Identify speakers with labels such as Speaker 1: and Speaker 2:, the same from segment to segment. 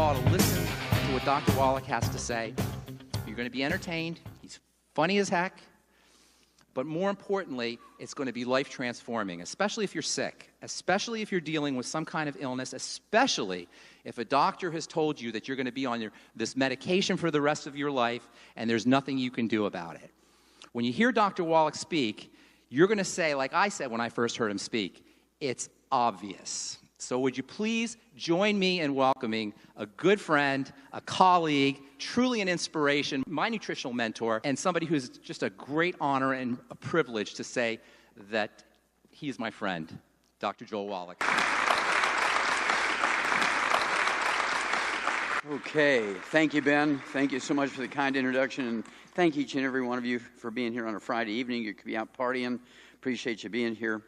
Speaker 1: all to listen to what Dr. Wallach has to say. You're going to be entertained. He's funny as heck. But more importantly, it's going to be life-transforming, especially if you're sick, especially if you're dealing with some kind of illness, especially if a doctor has told you that you're going to be on this medication for the rest of your life and there's nothing you can do about it. When you hear Dr. Wallach speak, you're going to say, like I said when I first heard him speak, it's obvious. So would you please join me in welcoming a good friend, a colleague, truly an inspiration, my nutritional mentor, and somebody who's just a great honor and a privilege to say that he's my friend, Dr. Joel Wallach.
Speaker 2: Okay, thank you, Ben. Thank you so much for the kind introduction, and thank each and every one of you for being here on a Friday evening. You could be out partying. Appreciate you being here.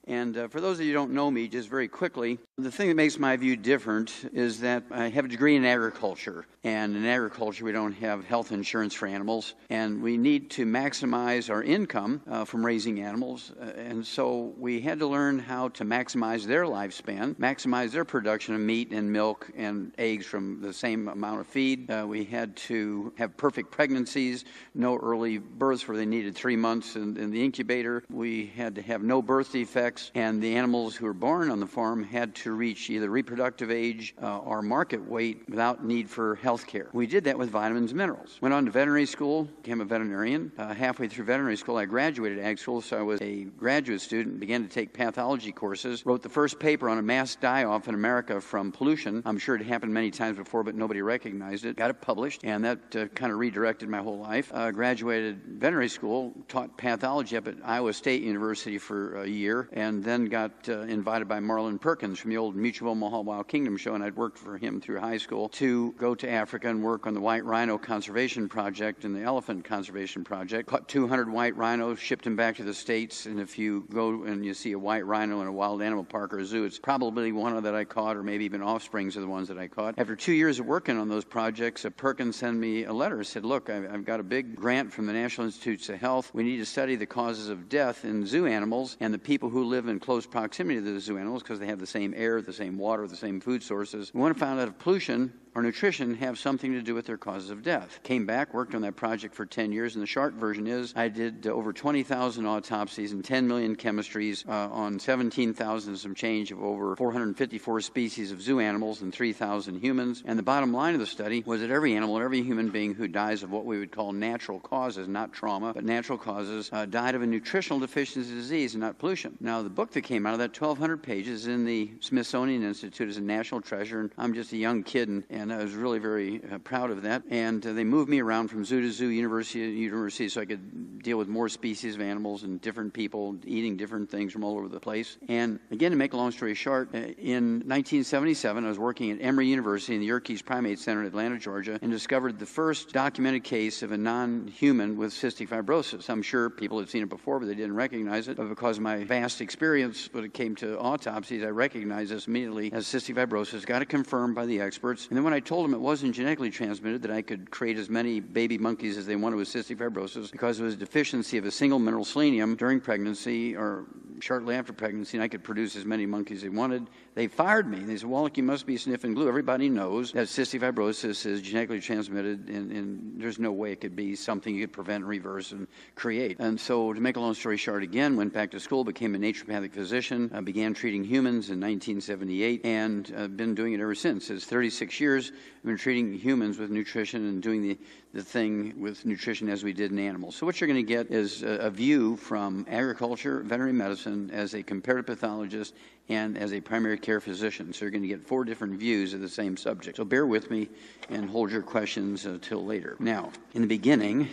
Speaker 2: And for those of you who don't know me, just very quickly, the thing that makes my view different is that I have a degree in agriculture. And in agriculture, we don't have health insurance for animals. And we need to maximize our income from raising animals. And so we had to learn how to maximize their lifespan, maximize their production of meat and milk and eggs from the same amount of feed. We had to have perfect pregnancies, no early births where they needed 3 months in the incubator. We had to have no birth defects. And the animals who were born on the farm had to reach either reproductive age or market weight without need for health care. We did that with vitamins and minerals. Went on to veterinary school, became a veterinarian. Halfway through veterinary school, I graduated ag school, so I was a graduate student, began to take pathology courses, wrote the first paper on a mass die-off in America from pollution. I'm sure it happened many times before, but nobody recognized it. Got it published, and that kind of redirected my whole life. Graduated veterinary school, taught pathology up at Iowa State University for a year, and then got invited by Marlon Perkins from the old Mutual Omaha Wild Kingdom show, and I'd worked for him through high school, to go to Africa and work on the White Rhino Conservation Project and the Elephant Conservation Project. Caught 200 white rhinos, shipped them back to the States, and if you go and you see a white rhino in a wild animal park or a zoo, it's probably one that I caught, or maybe even offsprings of the ones that I caught. After 2 years of working on those projects, Perkins sent me a letter, said, look, I've got a big grant from the National Institutes of Health. We need to study the causes of death in zoo animals and the people who live in close proximity to the zoo animals because they have the same air, the same water, the same food sources. We want to find out if pollution or nutrition have something to do with their causes of death. Came back, worked on that project for 10 years, and the short version is I did over 20,000 autopsies and 10 million chemistries on 17,000 some change of over 454 species of zoo animals and 3,000 humans. And the bottom line of the study was that every animal, every human being who dies of what we would call natural causes, not trauma, but natural causes, died of a nutritional deficiency disease and not pollution. Now, the book that came out of that, 1,200 pages, in the Smithsonian Institute as a national treasure, and I'm just a young kid, and I was really very proud of that. And they moved me around from zoo to zoo, university to university, so I could deal with more species of animals and different people eating different things from all over the place. And again, to make a long story short, in 1977, I was working at Emory University in the Yerkes Primate Center in Atlanta, Georgia, and discovered the first documented case of a non-human with cystic fibrosis. I'm sure people had seen it before, but they didn't recognize it. But because of my vast experience when it came to autopsies, I recognized this immediately as cystic fibrosis, got it confirmed by the experts. And then when I told them it wasn't genetically transmitted, that I could create as many baby monkeys as they wanted with cystic fibrosis because it was a deficiency of a single mineral selenium during pregnancy or shortly after pregnancy, and I could produce as many monkeys as they wanted, they fired me. They said, Wallach, you must be sniffing glue. Everybody knows that cystic fibrosis is genetically transmitted, and there's no way it could be something you could prevent, reverse, and create. And so, to make a long story short, again, went back to school, became a naturopathic physician, began treating humans in 1978, and I've been doing it ever since. It's 36 years. I've been treating humans with nutrition and doing the thing with nutrition as we did in animals. So what you're going to get is a view from agriculture, veterinary medicine, as a comparative pathologist, and as a primary care physician. So you're going to get 4 different views of the same subject. So bear with me and hold your questions till later. Now, in the beginning,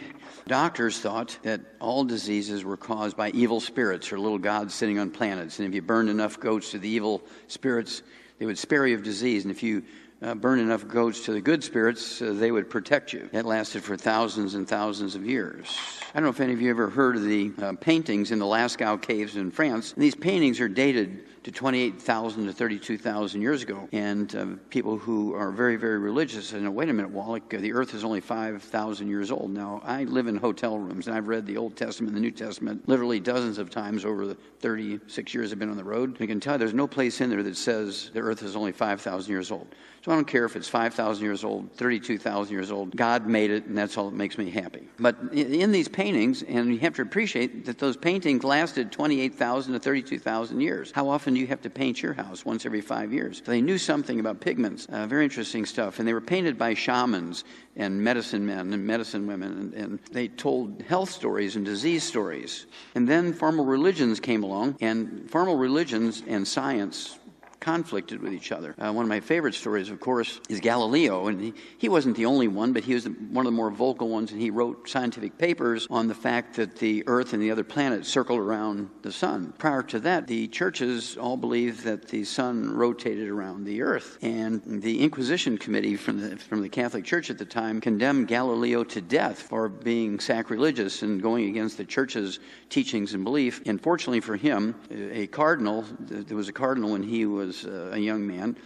Speaker 2: doctors thought that all diseases were caused by evil spirits or little gods sitting on planets. And if you burned enough goats to the evil spirits, they would spare you of disease. And if you burn enough goats to the good spirits, they would protect you. That lasted for thousands and thousands of years. I don't know if any of you ever heard of the paintings in the Lascaux caves in France. And these paintings are dated to 28,000 to 32,000 years ago. And people who are very, very religious say, no, wait a minute, Wallach, the earth is only 5,000 years old. Now, I live in hotel rooms, and I've read the Old Testament and the New Testament literally dozens of times over the 36 years I've been on the road. I can tell you there's no place in there that says the earth is only 5,000 years old. It's So I don't care if it's 5,000 years old, 32,000 years old. God made it, and that's all that makes me happy. But in these paintings, and you have to appreciate that those paintings lasted 28,000 to 32,000 years. How often do you have to paint your house? Once every 5 years. So they knew something about pigments. Very interesting stuff. And they were painted by shamans and medicine men and medicine women, and they told health stories and disease stories. And then formal religions came along, and formal religions and science conflicted with each other. One of my favorite stories, of course, is Galileo, and he wasn't the only one, but he was one of the more vocal ones, and he wrote scientific papers on the fact that the Earth and the other planets circled around the sun. Prior to that, the churches all believed that the sun rotated around the Earth, and the Inquisition Committee from the Catholic Church at the time condemned Galileo to death for being sacrilegious and going against the Church's teachings and belief. And fortunately for him, a cardinal, there was a cardinal when he was a young man,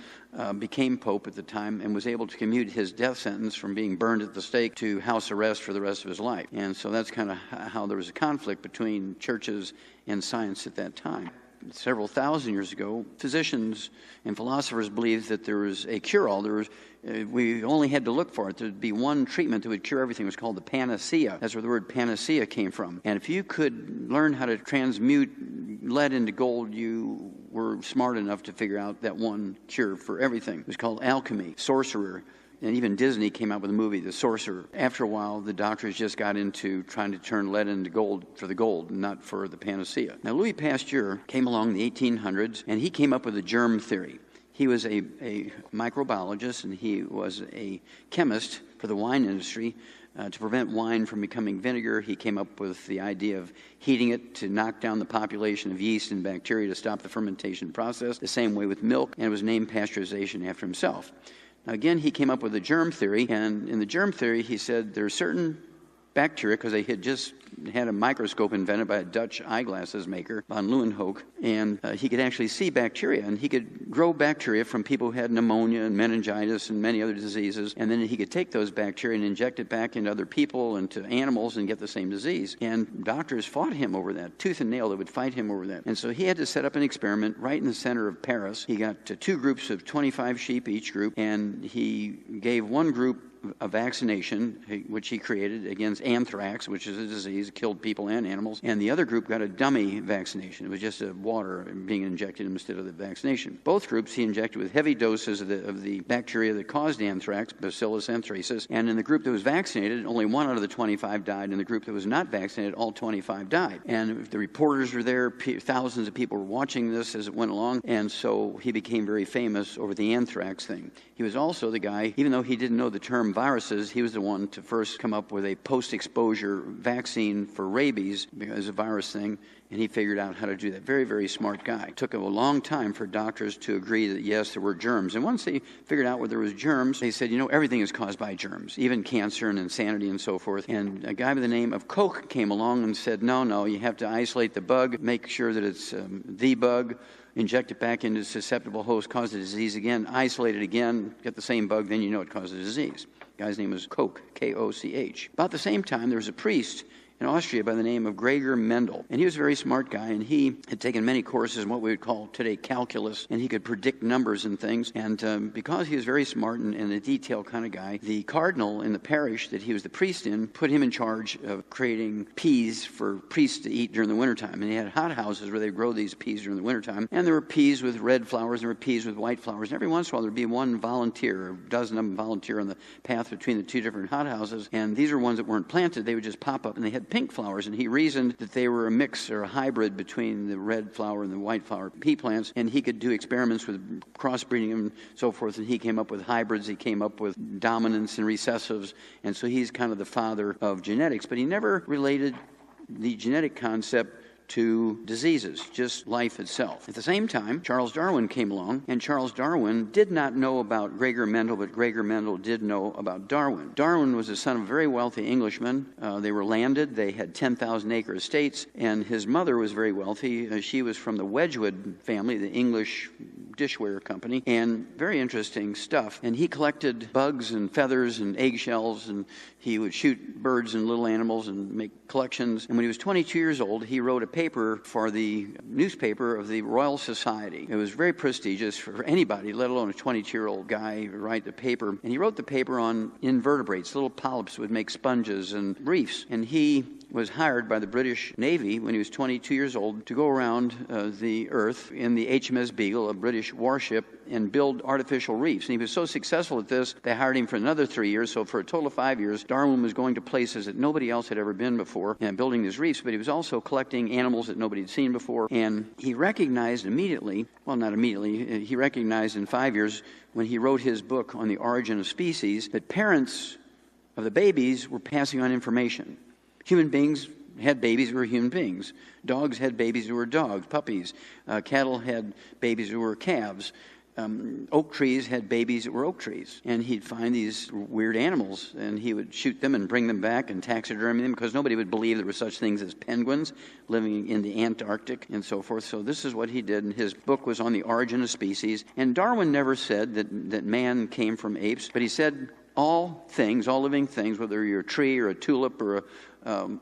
Speaker 2: became Pope at the time and was able to commute his death sentence from being burned at the stake to house arrest for the rest of his life. And so that's kind of how there was a conflict between churches and science at that time. Several thousand years ago, physicians and philosophers believed that there was a cure-all. We only had to look for it. There'd be one treatment that would cure everything. It was called the panacea. That's where the word panacea came from. And if you could learn how to transmute lead into gold, you were smart enough to figure out that one cure for everything. It was called alchemy, sorcerer. And even Disney came out with a movie, The Sorcerer. After a while, the doctors just got into trying to turn lead into gold for the gold, not for the panacea. Now, Louis Pasteur came along in the 1800s, and he came up with a germ theory. He was a microbiologist, and he was a chemist for the wine industry. To prevent wine from becoming vinegar, he came up with the idea of heating it to knock down the population of yeast and bacteria to stop the fermentation process, the same way with milk, and it was named pasteurization after himself. Now, again, he came up with a germ theory, and in the germ theory, he said there are certain bacteria, because they had just had a microscope invented by a Dutch eyeglasses maker, von Leeuwenhoek, and he could actually see bacteria, and he could grow bacteria from people who had pneumonia and meningitis and many other diseases, and then he could take those bacteria and inject it back into other people and to animals and get the same disease. And doctors fought him over that, tooth and nail. They would fight him over that. And so he had to set up an experiment right in the center of Paris. He got two groups of 25 sheep each group, and he gave one group a vaccination, which he created against anthrax, which is a disease that killed people and animals, and the other group got a dummy vaccination. It was just water being injected instead of the vaccination. Both groups he injected with heavy doses of the bacteria that caused anthrax, Bacillus anthracis, and in the group that was vaccinated, only 1 out of the 25 died. In the group that was not vaccinated, all 25 died. And the reporters were there, thousands of people were watching this as it went along, and so he became very famous over the anthrax thing. He was also the guy, even though he didn't know the term viruses, he was the one to first come up with a post-exposure vaccine for rabies because of a virus thing, and he figured out how to do that. Very, very smart guy. It took a long time for doctors to agree that, yes, there were germs. And once they figured out where there was germs, they said, everything is caused by germs, even cancer and insanity and so forth. And a guy by the name of Koch came along and said, no, you have to isolate the bug, make sure that it's the bug, inject it back into a susceptible host, cause the disease again, isolate it again, get the same bug, then you know it caused the disease. The guy's name was Koch, K-O-C-H. About the same time, there was a priest in Austria by the name of Gregor Mendel. And he was a very smart guy, and he had taken many courses in what we would call today calculus, and he could predict numbers and things. And because he was very smart and a detailed kind of guy, the cardinal in the parish that he was the priest in put him in charge of creating peas for priests to eat during the wintertime. And he had hot houses where they grow these peas during the wintertime. And there were peas with red flowers, and there were peas with white flowers. And every once in a while, there would be one volunteer, a dozen of them volunteer on the path between the two different hot houses. And these are ones that weren't planted. They would just pop up, and they had pink flowers, and he reasoned that they were a mix or a hybrid between the red flower and the white flower pea plants, and he could do experiments with crossbreeding and so forth, and he came up with hybrids, he came up with dominants and recessives, and so he's kind of the father of genetics, but he never related the genetic concept to diseases, just life itself. At the same time, Charles Darwin came along, and Charles Darwin did not know about Gregor Mendel, but Gregor Mendel did know about Darwin. Darwin was the son of a very wealthy Englishman. They were landed. They had 10,000-acre estates, and his mother was very wealthy. She was from the Wedgwood family, the English dishware company, and very interesting stuff. And he collected bugs and feathers and eggshells, and he would shoot birds and little animals and make collections. And when he was 22 years old, he wrote a paper for the newspaper of the Royal Society. It was very prestigious for anybody, let alone a 22-year-old guy, to write the paper. And he wrote the paper on invertebrates, little polyps that would make sponges and reefs. And he was hired by the British Navy when he was 22 years old to go around the Earth in the HMS Beagle, a British warship, and build artificial reefs. And he was so successful at this, they hired him for another 3 years. So for a total of 5 years, Darwin was going to places that nobody else had ever been before and building these reefs, but he was also collecting animals that nobody had seen before. And he recognized immediately, well, not immediately, he recognized in 5 years when he wrote his book on the origin of species that parents of the babies were passing on information. Human beings had babies who were human beings. Dogs had babies who were dogs, puppies. Cattle had babies who were calves. Oak trees had babies that were oak trees. And he'd find these weird animals, and he would shoot them and bring them back and taxidermy them because nobody would believe there were such things as penguins living in the Antarctic and so forth. So this is what he did, and his book was on the origin of species. And Darwin never said that man came from apes, but he said all things, all living things, whether you're a tree or a tulip or a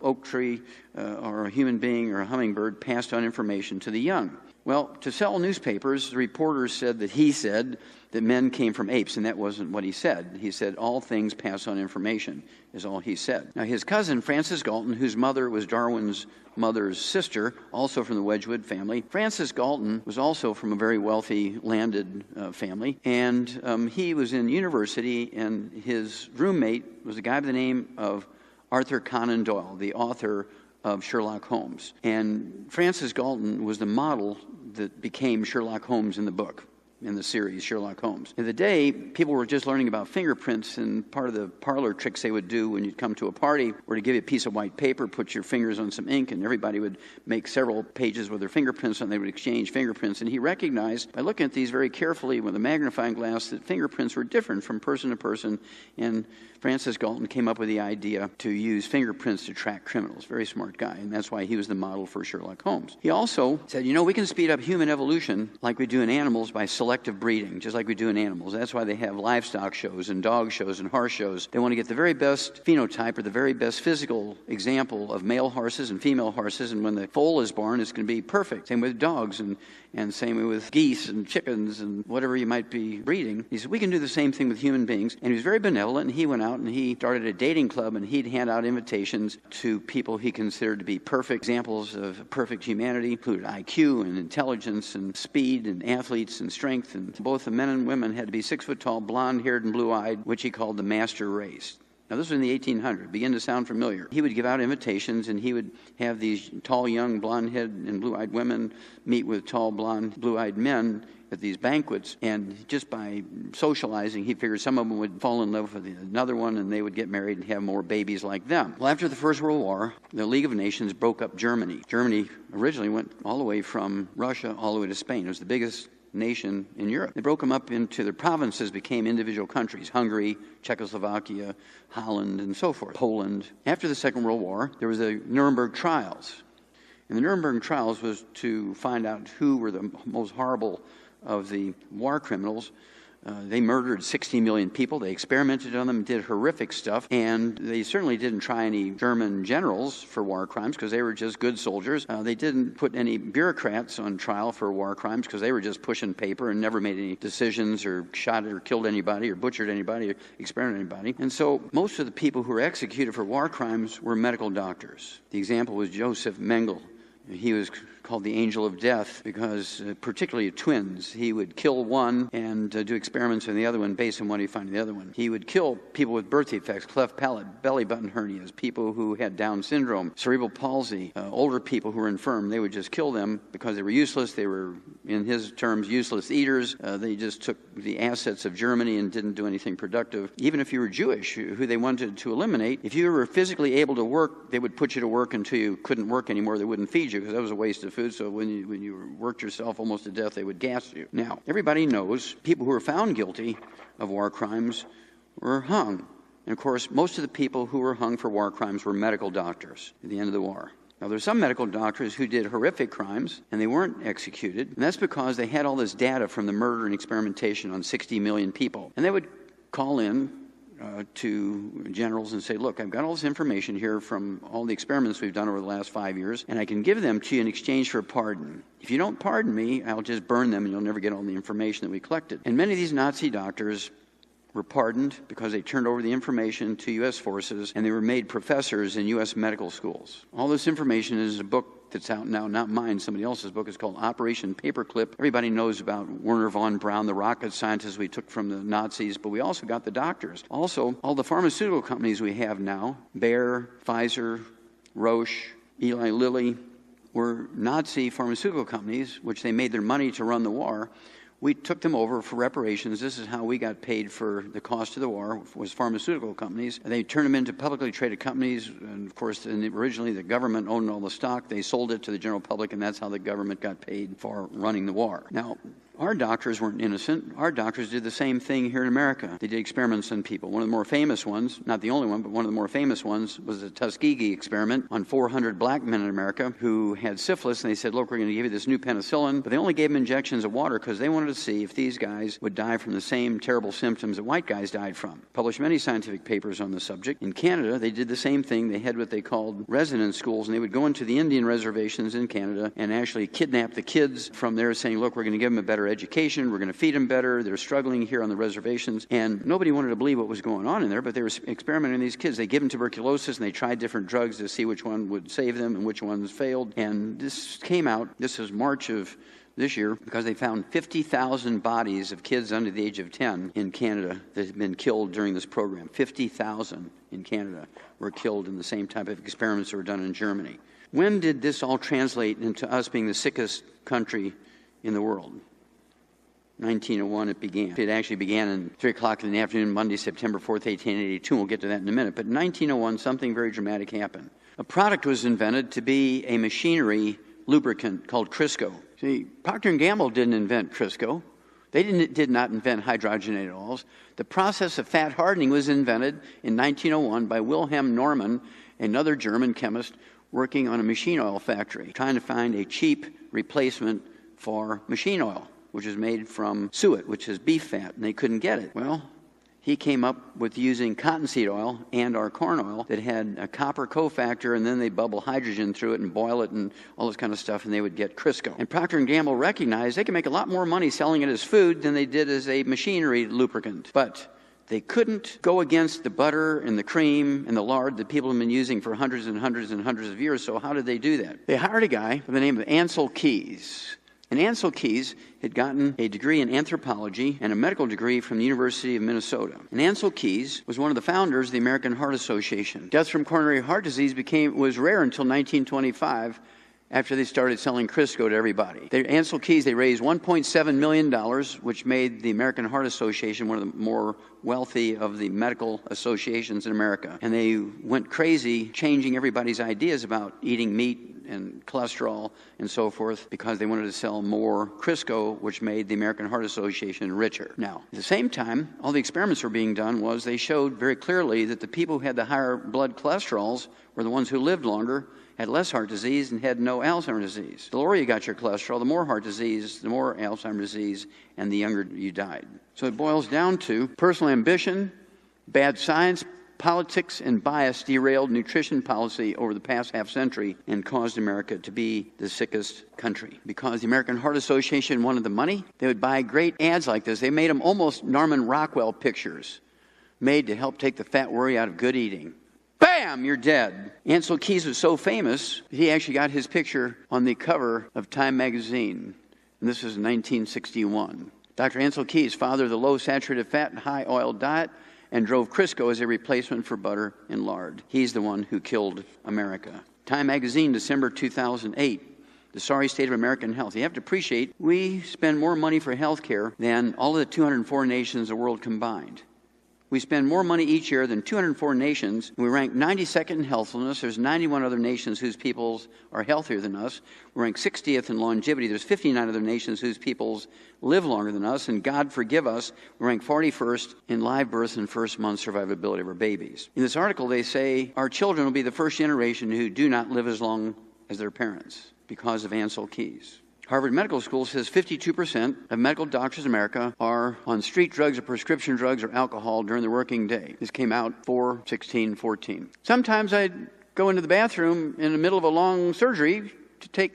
Speaker 2: oak tree or a human being or a hummingbird, passed on information to the young. Well, to sell newspapers, the reporters said that he said that men came from apes, and that wasn't what he said. He said all things pass on information is all he said. Now, his cousin, Frances Galton, whose mother was Darwin's mother's sister, also from the Wedgwood family. Frances Galton was also from a very wealthy landed family, and he was in university, and his roommate was a guy by the name of Arthur Conan Doyle, the author of Sherlock Holmes. And Frances Galton was the model that became Sherlock Holmes in the book, in the series Sherlock Holmes. In the day, people were just learning about fingerprints, and part of the parlor tricks they would do when you'd come to a party were to give you a piece of white paper, put your fingers on some ink, and everybody would make several pages with their fingerprints, and they would exchange fingerprints. And he recognized, by looking at these very carefully with a magnifying glass, that fingerprints were different from person to person, and Frances Galton came up with the idea to use fingerprints to track criminals. Very smart guy, and that's why he was the model for Sherlock Holmes. He also said, we can speed up human evolution like we do in animals by selective breeding, just like we do in animals. That's why they have livestock shows and dog shows and horse shows. They want to get the very best phenotype or the very best physical example of male horses and female horses, and when the foal is born, it's going to be perfect. Same with dogs, and same with geese and chickens and whatever you might be breeding. He said, we can do the same thing with human beings. And he was very benevolent, and he went out and he started a dating club, and he'd hand out invitations to people he considered to be perfect examples of perfect humanity, included IQ and intelligence and speed and athletes and strength. And both the men and women had to be 6 foot tall, blonde-haired and blue-eyed, which he called the master race. Now, this was in the 1800s. Begin to sound familiar. He would give out invitations, and he would have these tall, young, blonde-headed and blue-eyed women meet with tall, blonde, blue-eyed men at these banquets. And just by socializing, he figured some of them would fall in love with another one, and they would get married and have more babies like them. Well, after the First World War, the League of Nations broke up Germany. Germany originally went all the way from Russia all the way to Spain. It was the biggest nation in Europe. They broke them up into the provinces, became individual countries: Hungary, Czechoslovakia, Holland, and so forth, Poland. After the Second World War, there was the Nuremberg trials. And the Nuremberg trials was to find out who were the most horrible of the war criminals. They murdered 60 million people. They experimented on them, did horrific stuff, and they certainly didn't try any German generals for war crimes because they were just good soldiers. They didn't put any bureaucrats on trial for war crimes because they were just pushing paper and never made any decisions or shot or killed anybody or butchered anybody or experimented on anybody. And so most of the people who were executed for war crimes were medical doctors. The example was Joseph Mengele. He was called the angel of death because, particularly twins, he would kill one and do experiments on the other one based on what he found in the other one. He would kill people with birth defects, cleft palate, belly button hernias, people who had Down syndrome, cerebral palsy, older people who were infirm. They would just kill them because they were useless. They were, in his terms, useless eaters. They just took the assets of Germany and didn't do anything productive. Even if you were Jewish, who they wanted to eliminate, if you were physically able to work, they would put you to work until you couldn't work anymore. They wouldn't feed you because that was a waste of food. So when you worked yourself almost to death, they would gas you. Now, everybody knows people who were found guilty of war crimes were hung. And of course, most of the people who were hung for war crimes were medical doctors at the end of the war. Now, there's some medical doctors who did horrific crimes, and they weren't executed. And that's because they had all this data from the murder and experimentation on 60 million people. And they would call in to generals and say, look, I've got all this information here from all the experiments we've done over the last 5 years, and I can give them to you in exchange for a pardon. If you don't pardon me, I'll just burn them and you'll never get all the information that we collected. And many of these Nazi doctors were pardoned because they turned over the information to U.S. forces, and they were made professors in U.S. medical schools. All this information is a book that's out now, not mine, somebody else's book. It's called Operation Paperclip. Everybody knows about Werner von Braun, the rocket scientist we took from the Nazis, but we also got the doctors. Also, all the pharmaceutical companies we have now, Bayer, Pfizer, Roche, Eli Lilly, were Nazi pharmaceutical companies, which they made their money to run the war. We took them over for reparations. This is how we got paid for the cost of the war, was pharmaceutical companies. They turned them into publicly traded companies, and of course, originally the government owned all the stock. They sold it to the general public, and that's how the government got paid for running the war. Now, our doctors weren't innocent. Our doctors did the same thing here in America. They did experiments on people. One of the more famous ones, not the only one, but one of the more famous ones was the Tuskegee experiment on 400 black men in America who had syphilis, and they said, look, we're going to give you this new penicillin, but they only gave them injections of water because they wanted to see if these guys would die from the same terrible symptoms that white guys died from. Published many scientific papers on the subject. In Canada, they did the same thing. They had what they called residence schools, and they would go into the Indian reservations in Canada and actually kidnap the kids from there, saying, look, we're going to give them a better education, we're going to feed them better, they're struggling here on the reservations, and nobody wanted to believe what was going on in there, but they were experimenting on these kids. They give them tuberculosis, and they tried different drugs to see which one would save them and which ones failed, and this came out, this is March of this year, because they found 50,000 bodies of kids under the age of 10 in Canada that had been killed during this program. 50,000 in Canada were killed in the same type of experiments that were done in Germany. When did this all translate into us being the sickest country in the world? 1901 it began. It actually began in 3 o'clock in the afternoon, Monday, September 4th, 1882. We'll get to that in a minute. But in 1901, something very dramatic happened. A product was invented to be a machinery lubricant called Crisco. See, Procter & Gamble didn't invent Crisco. They did not invent hydrogenated oils. The process of fat hardening was invented in 1901 by Wilhelm Norman, another German chemist, working on a machine oil factory, trying to find a cheap replacement for machine oil, which is made from suet, which is beef fat, and they couldn't get it. Well, he came up with using cottonseed oil and our corn oil that had a copper cofactor, and then they bubble hydrogen through it and boil it and all this kind of stuff, and they would get Crisco. And Procter & Gamble recognized they could make a lot more money selling it as food than they did as a machinery lubricant. But they couldn't go against the butter and the cream and the lard that people have been using for hundreds and hundreds and hundreds of years, so how did they do that? They hired a guy by the name of Ansel Keys. And Ansel Keys had gotten a degree in anthropology and a medical degree from the University of Minnesota. And Ansel Keys was one of the founders of the American Heart Association. Deaths from coronary heart disease was rare until 1925, after they started selling Crisco to everybody. Ansel Keys, they raised $1.7 million, which made the American Heart Association one of the more wealthy of the medical associations in America. And they went crazy changing everybody's ideas about eating meat and cholesterol and so forth because they wanted to sell more Crisco, which made the American Heart Association richer. Now, at the same time, all the experiments were being done was they showed very clearly that the people who had the higher blood cholesterols were the ones who lived longer, had less heart disease, and had no Alzheimer's disease. The lower you got your cholesterol, the more heart disease, the more Alzheimer's disease, and the younger you died. So it boils down to personal ambition, bad science, politics, and bias derailed nutrition policy over the past half century and caused America to be the sickest country. Because the American Heart Association wanted the money, they would buy great ads like this. They made them almost Norman Rockwell pictures, made to help take the fat worry out of good eating. Bam, you're dead. Ansel Keys was so famous, he actually got his picture on the cover of Time magazine. And this was in 1961. Dr. Ansel Keys, father of the low saturated fat and high oil diet, and drove Crisco as a replacement for butter and lard. He's the one who killed America. Time magazine, December 2008, the sorry state of American health. You have to appreciate, we spend more money for health care than all of the 204 nations of the world combined. We spend more money each year than 204 nations. We rank 92nd in healthfulness. There's 91 other nations whose peoples are healthier than us. We rank 60th in longevity. There's 59 other nations whose peoples live longer than us. And God forgive us, we rank 41st in live birth and first month survivability of our babies. In this article, they say our children will be the first generation who do not live as long as their parents because of Ansel Keys. Harvard Medical School says 52% of medical doctors in America are on street drugs or prescription drugs or alcohol during the working day. This came out 4/16/14. Sometimes I'd go into the bathroom in the middle of a long surgery to take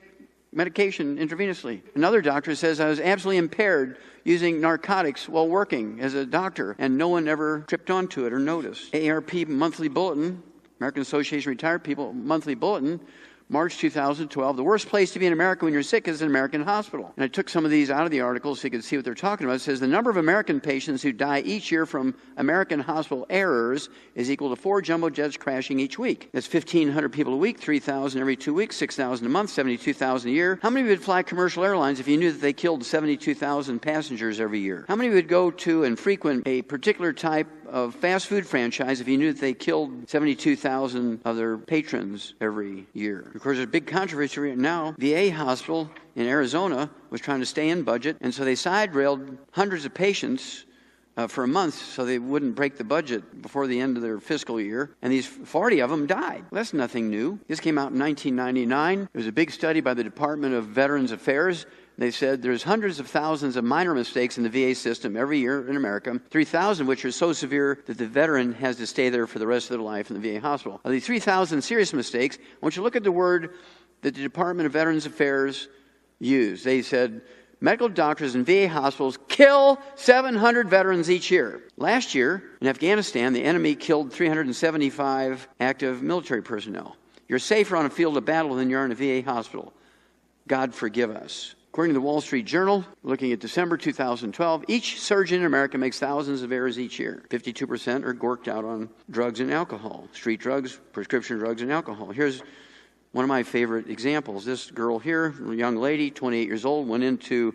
Speaker 2: medication intravenously. Another doctor says I was absolutely impaired using narcotics while working as a doctor, and no one ever tripped onto it or noticed. AARP Monthly Bulletin, American Association of Retired People Monthly Bulletin, March 2012, the worst place to be in America when you're sick is an American hospital. And I took some of these out of the article so you could see what they're talking about. It says the number of American patients who die each year from American hospital errors is equal to 4 jumbo jets crashing each week. That's 1,500 people a week, 3,000 every 2 weeks, 6,000 a month, 72,000 a year. How many of you would fly commercial airlines if you knew that they killed 72,000 passengers every year? How many would go to and frequent a particular type of fast food franchise if you knew that they killed 72,000 of their patrons every year? Of course, there's a big controversy right now. VA hospital in Arizona was trying to stay in budget, and so they side-railed hundreds of patients for a month so they wouldn't break the budget before the end of their fiscal year, and these 40 of them died. Well, that's nothing new. This came out in 1999. There was a big study by the Department of Veterans Affairs. They said there's hundreds of thousands of minor mistakes in the VA system every year in America, 3,000 which are so severe that the veteran has to stay there for the rest of their life in the VA hospital. Of these 3,000 serious mistakes, I want you to look at the word that the Department of Veterans Affairs used. They said medical doctors in VA hospitals kill 700 veterans each year. Last year in Afghanistan, the enemy killed 375 active military personnel. You're safer on a field of battle than you are in a VA hospital. God forgive us. According to the Wall Street Journal, looking at December 2012, each surgeon in America makes thousands of errors each year. 52% are gorked out on drugs and alcohol, street drugs, prescription drugs, and alcohol. Here's one of my favorite examples. This girl here, a young lady, 28 years old, went into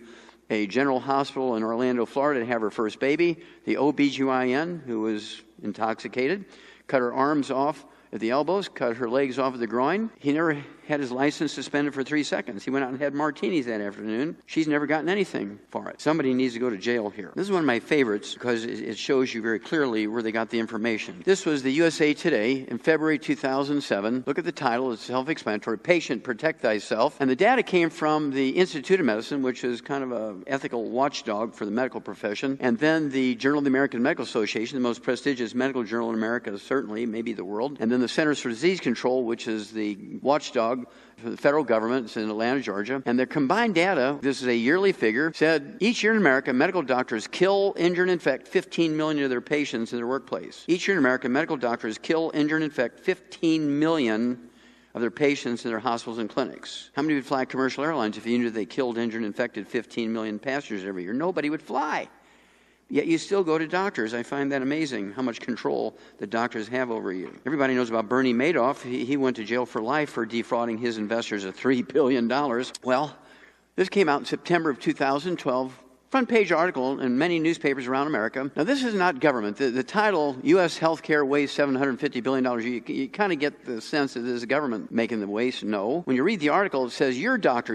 Speaker 2: a general hospital in Orlando, Florida to have her first baby. The OBGYN, who was intoxicated, cut her arms off at the elbows, cut her legs off at the groin. He never had his license suspended for 3 seconds. He went out and had martinis that afternoon. She's never gotten anything for it. Somebody needs to go to jail here. This is one of my favorites because it shows you very clearly where they got the information. This was the USA Today in February 2007. Look at the title. It's self-explanatory. Patient, protect thyself. And the data came from the Institute of Medicine, which is kind of an ethical watchdog for the medical profession. And then the Journal of the American Medical Association, the most prestigious medical journal in America, certainly, maybe the world. And then the Centers for Disease Control, which is the watchdog for the federal government. It's in Atlanta, Georgia. And their combined data, this is a yearly figure, said each year in America, medical doctors kill, injure, and infect 15 million of their patients in their workplace. Each year in America, medical doctors kill, injure, and infect 15 million of their patients in their hospitals and clinics. How many would fly commercial airlines if you knew they killed, injured, and infected 15 million passengers every year? Nobody would fly. Yet you still go to doctors. I find that amazing, how much control the doctors have over you. Everybody knows about Bernie Madoff. He went to jail for life for defrauding his investors of $3 billion. Well, this came out in September of 2012. Front page article in many newspapers around America. Now, this is not government. The title, U.S. healthcare wastes $750 billion. You kind of get the sense that this is government making the waste. No. When you read the article, it says your doctor,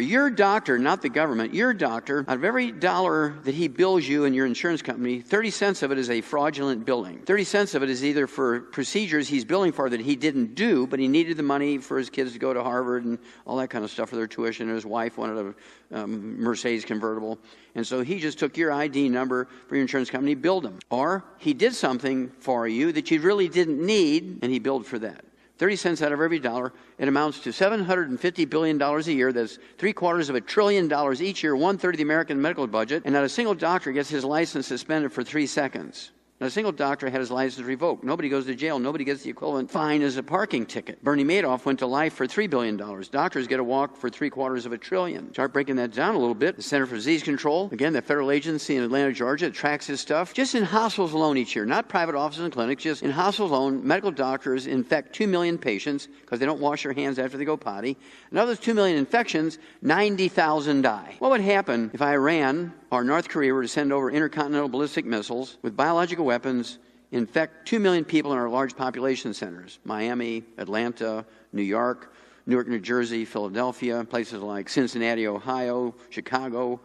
Speaker 2: not the government, your doctor, out of every dollar that he bills you and your insurance company, 30 cents of it is a fraudulent billing. 30 cents of it is either for procedures he's billing for that he didn't do, but he needed the money for his kids to go to Harvard and all that kind of stuff for their tuition, and his wife wanted a Mercedes convertible. And so he just took your ID number for your insurance company, billed him. Or he did something for you that you really didn't need, and he billed for that. 30 cents out of every dollar. It amounts to $750 billion a year. That's $750 billion each year, 1/3 of the American medical budget. And not a single doctor gets his license suspended for 3 seconds. Not a single doctor had his license revoked. Nobody goes to jail. Nobody gets the equivalent fine as a parking ticket. Bernie Madoff went to life for $3 billion. Doctors get a walk for $750 billion. Start breaking that down a little bit. The Center for Disease Control, again, the federal agency in Atlanta, Georgia, tracks his stuff. Just in hospitals alone each year, not private offices and clinics, just in hospitals alone, medical doctors infect 2 million patients because they don't wash their hands after they go potty. And of those 2 million infections, 90,000 die. What would happen if Iran or North Korea were to send over intercontinental ballistic missiles with biological weapons, infect 2 million people in our large population centers? Miami, Atlanta, New York, Newark, New Jersey, Philadelphia, places like Cincinnati, Ohio, Chicago,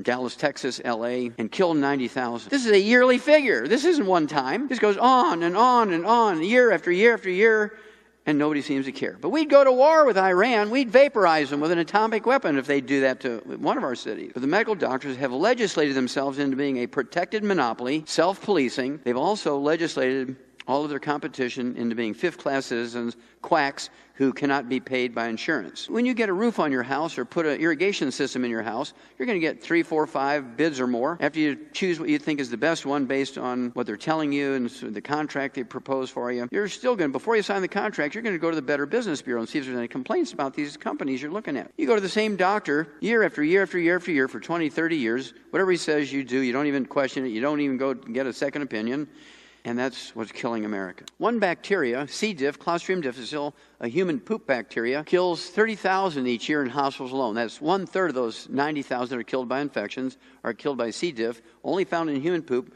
Speaker 2: Dallas, Texas, LA, and kill 90,000. This is a yearly figure. This isn't one time. This goes on and on and on, year after year after year. and nobody seems to care. But we'd go to war with Iran. We'd vaporize them with an atomic weapon if they'd do that to one of our cities. But the medical doctors have legislated themselves into being a protected monopoly, self-policing. They've also legislated all of their competition into being fifth-class citizens, quacks who cannot be paid by insurance. When you get a roof on your house or put an irrigation system in your house, you're going to get 3, 4, 5 bids or more. After you choose what you think is the best one based on what they're telling you and the contract they propose for you, you're still going to, before you sign the contract, you're going to go to the Better Business Bureau and see if there's any complaints about these companies you're looking at. You go to the same doctor year after year after year after year for 20, 30 years. Whatever he says you do, you don't even question it. You don't even go get a second opinion. And that's what's killing America. One bacteria, C. diff, Clostridium difficile, a human poop bacteria, kills 30,000 each year in hospitals alone. That's 1/3 of those 90,000 that are killed by infections are killed by C. diff, only found in human poop.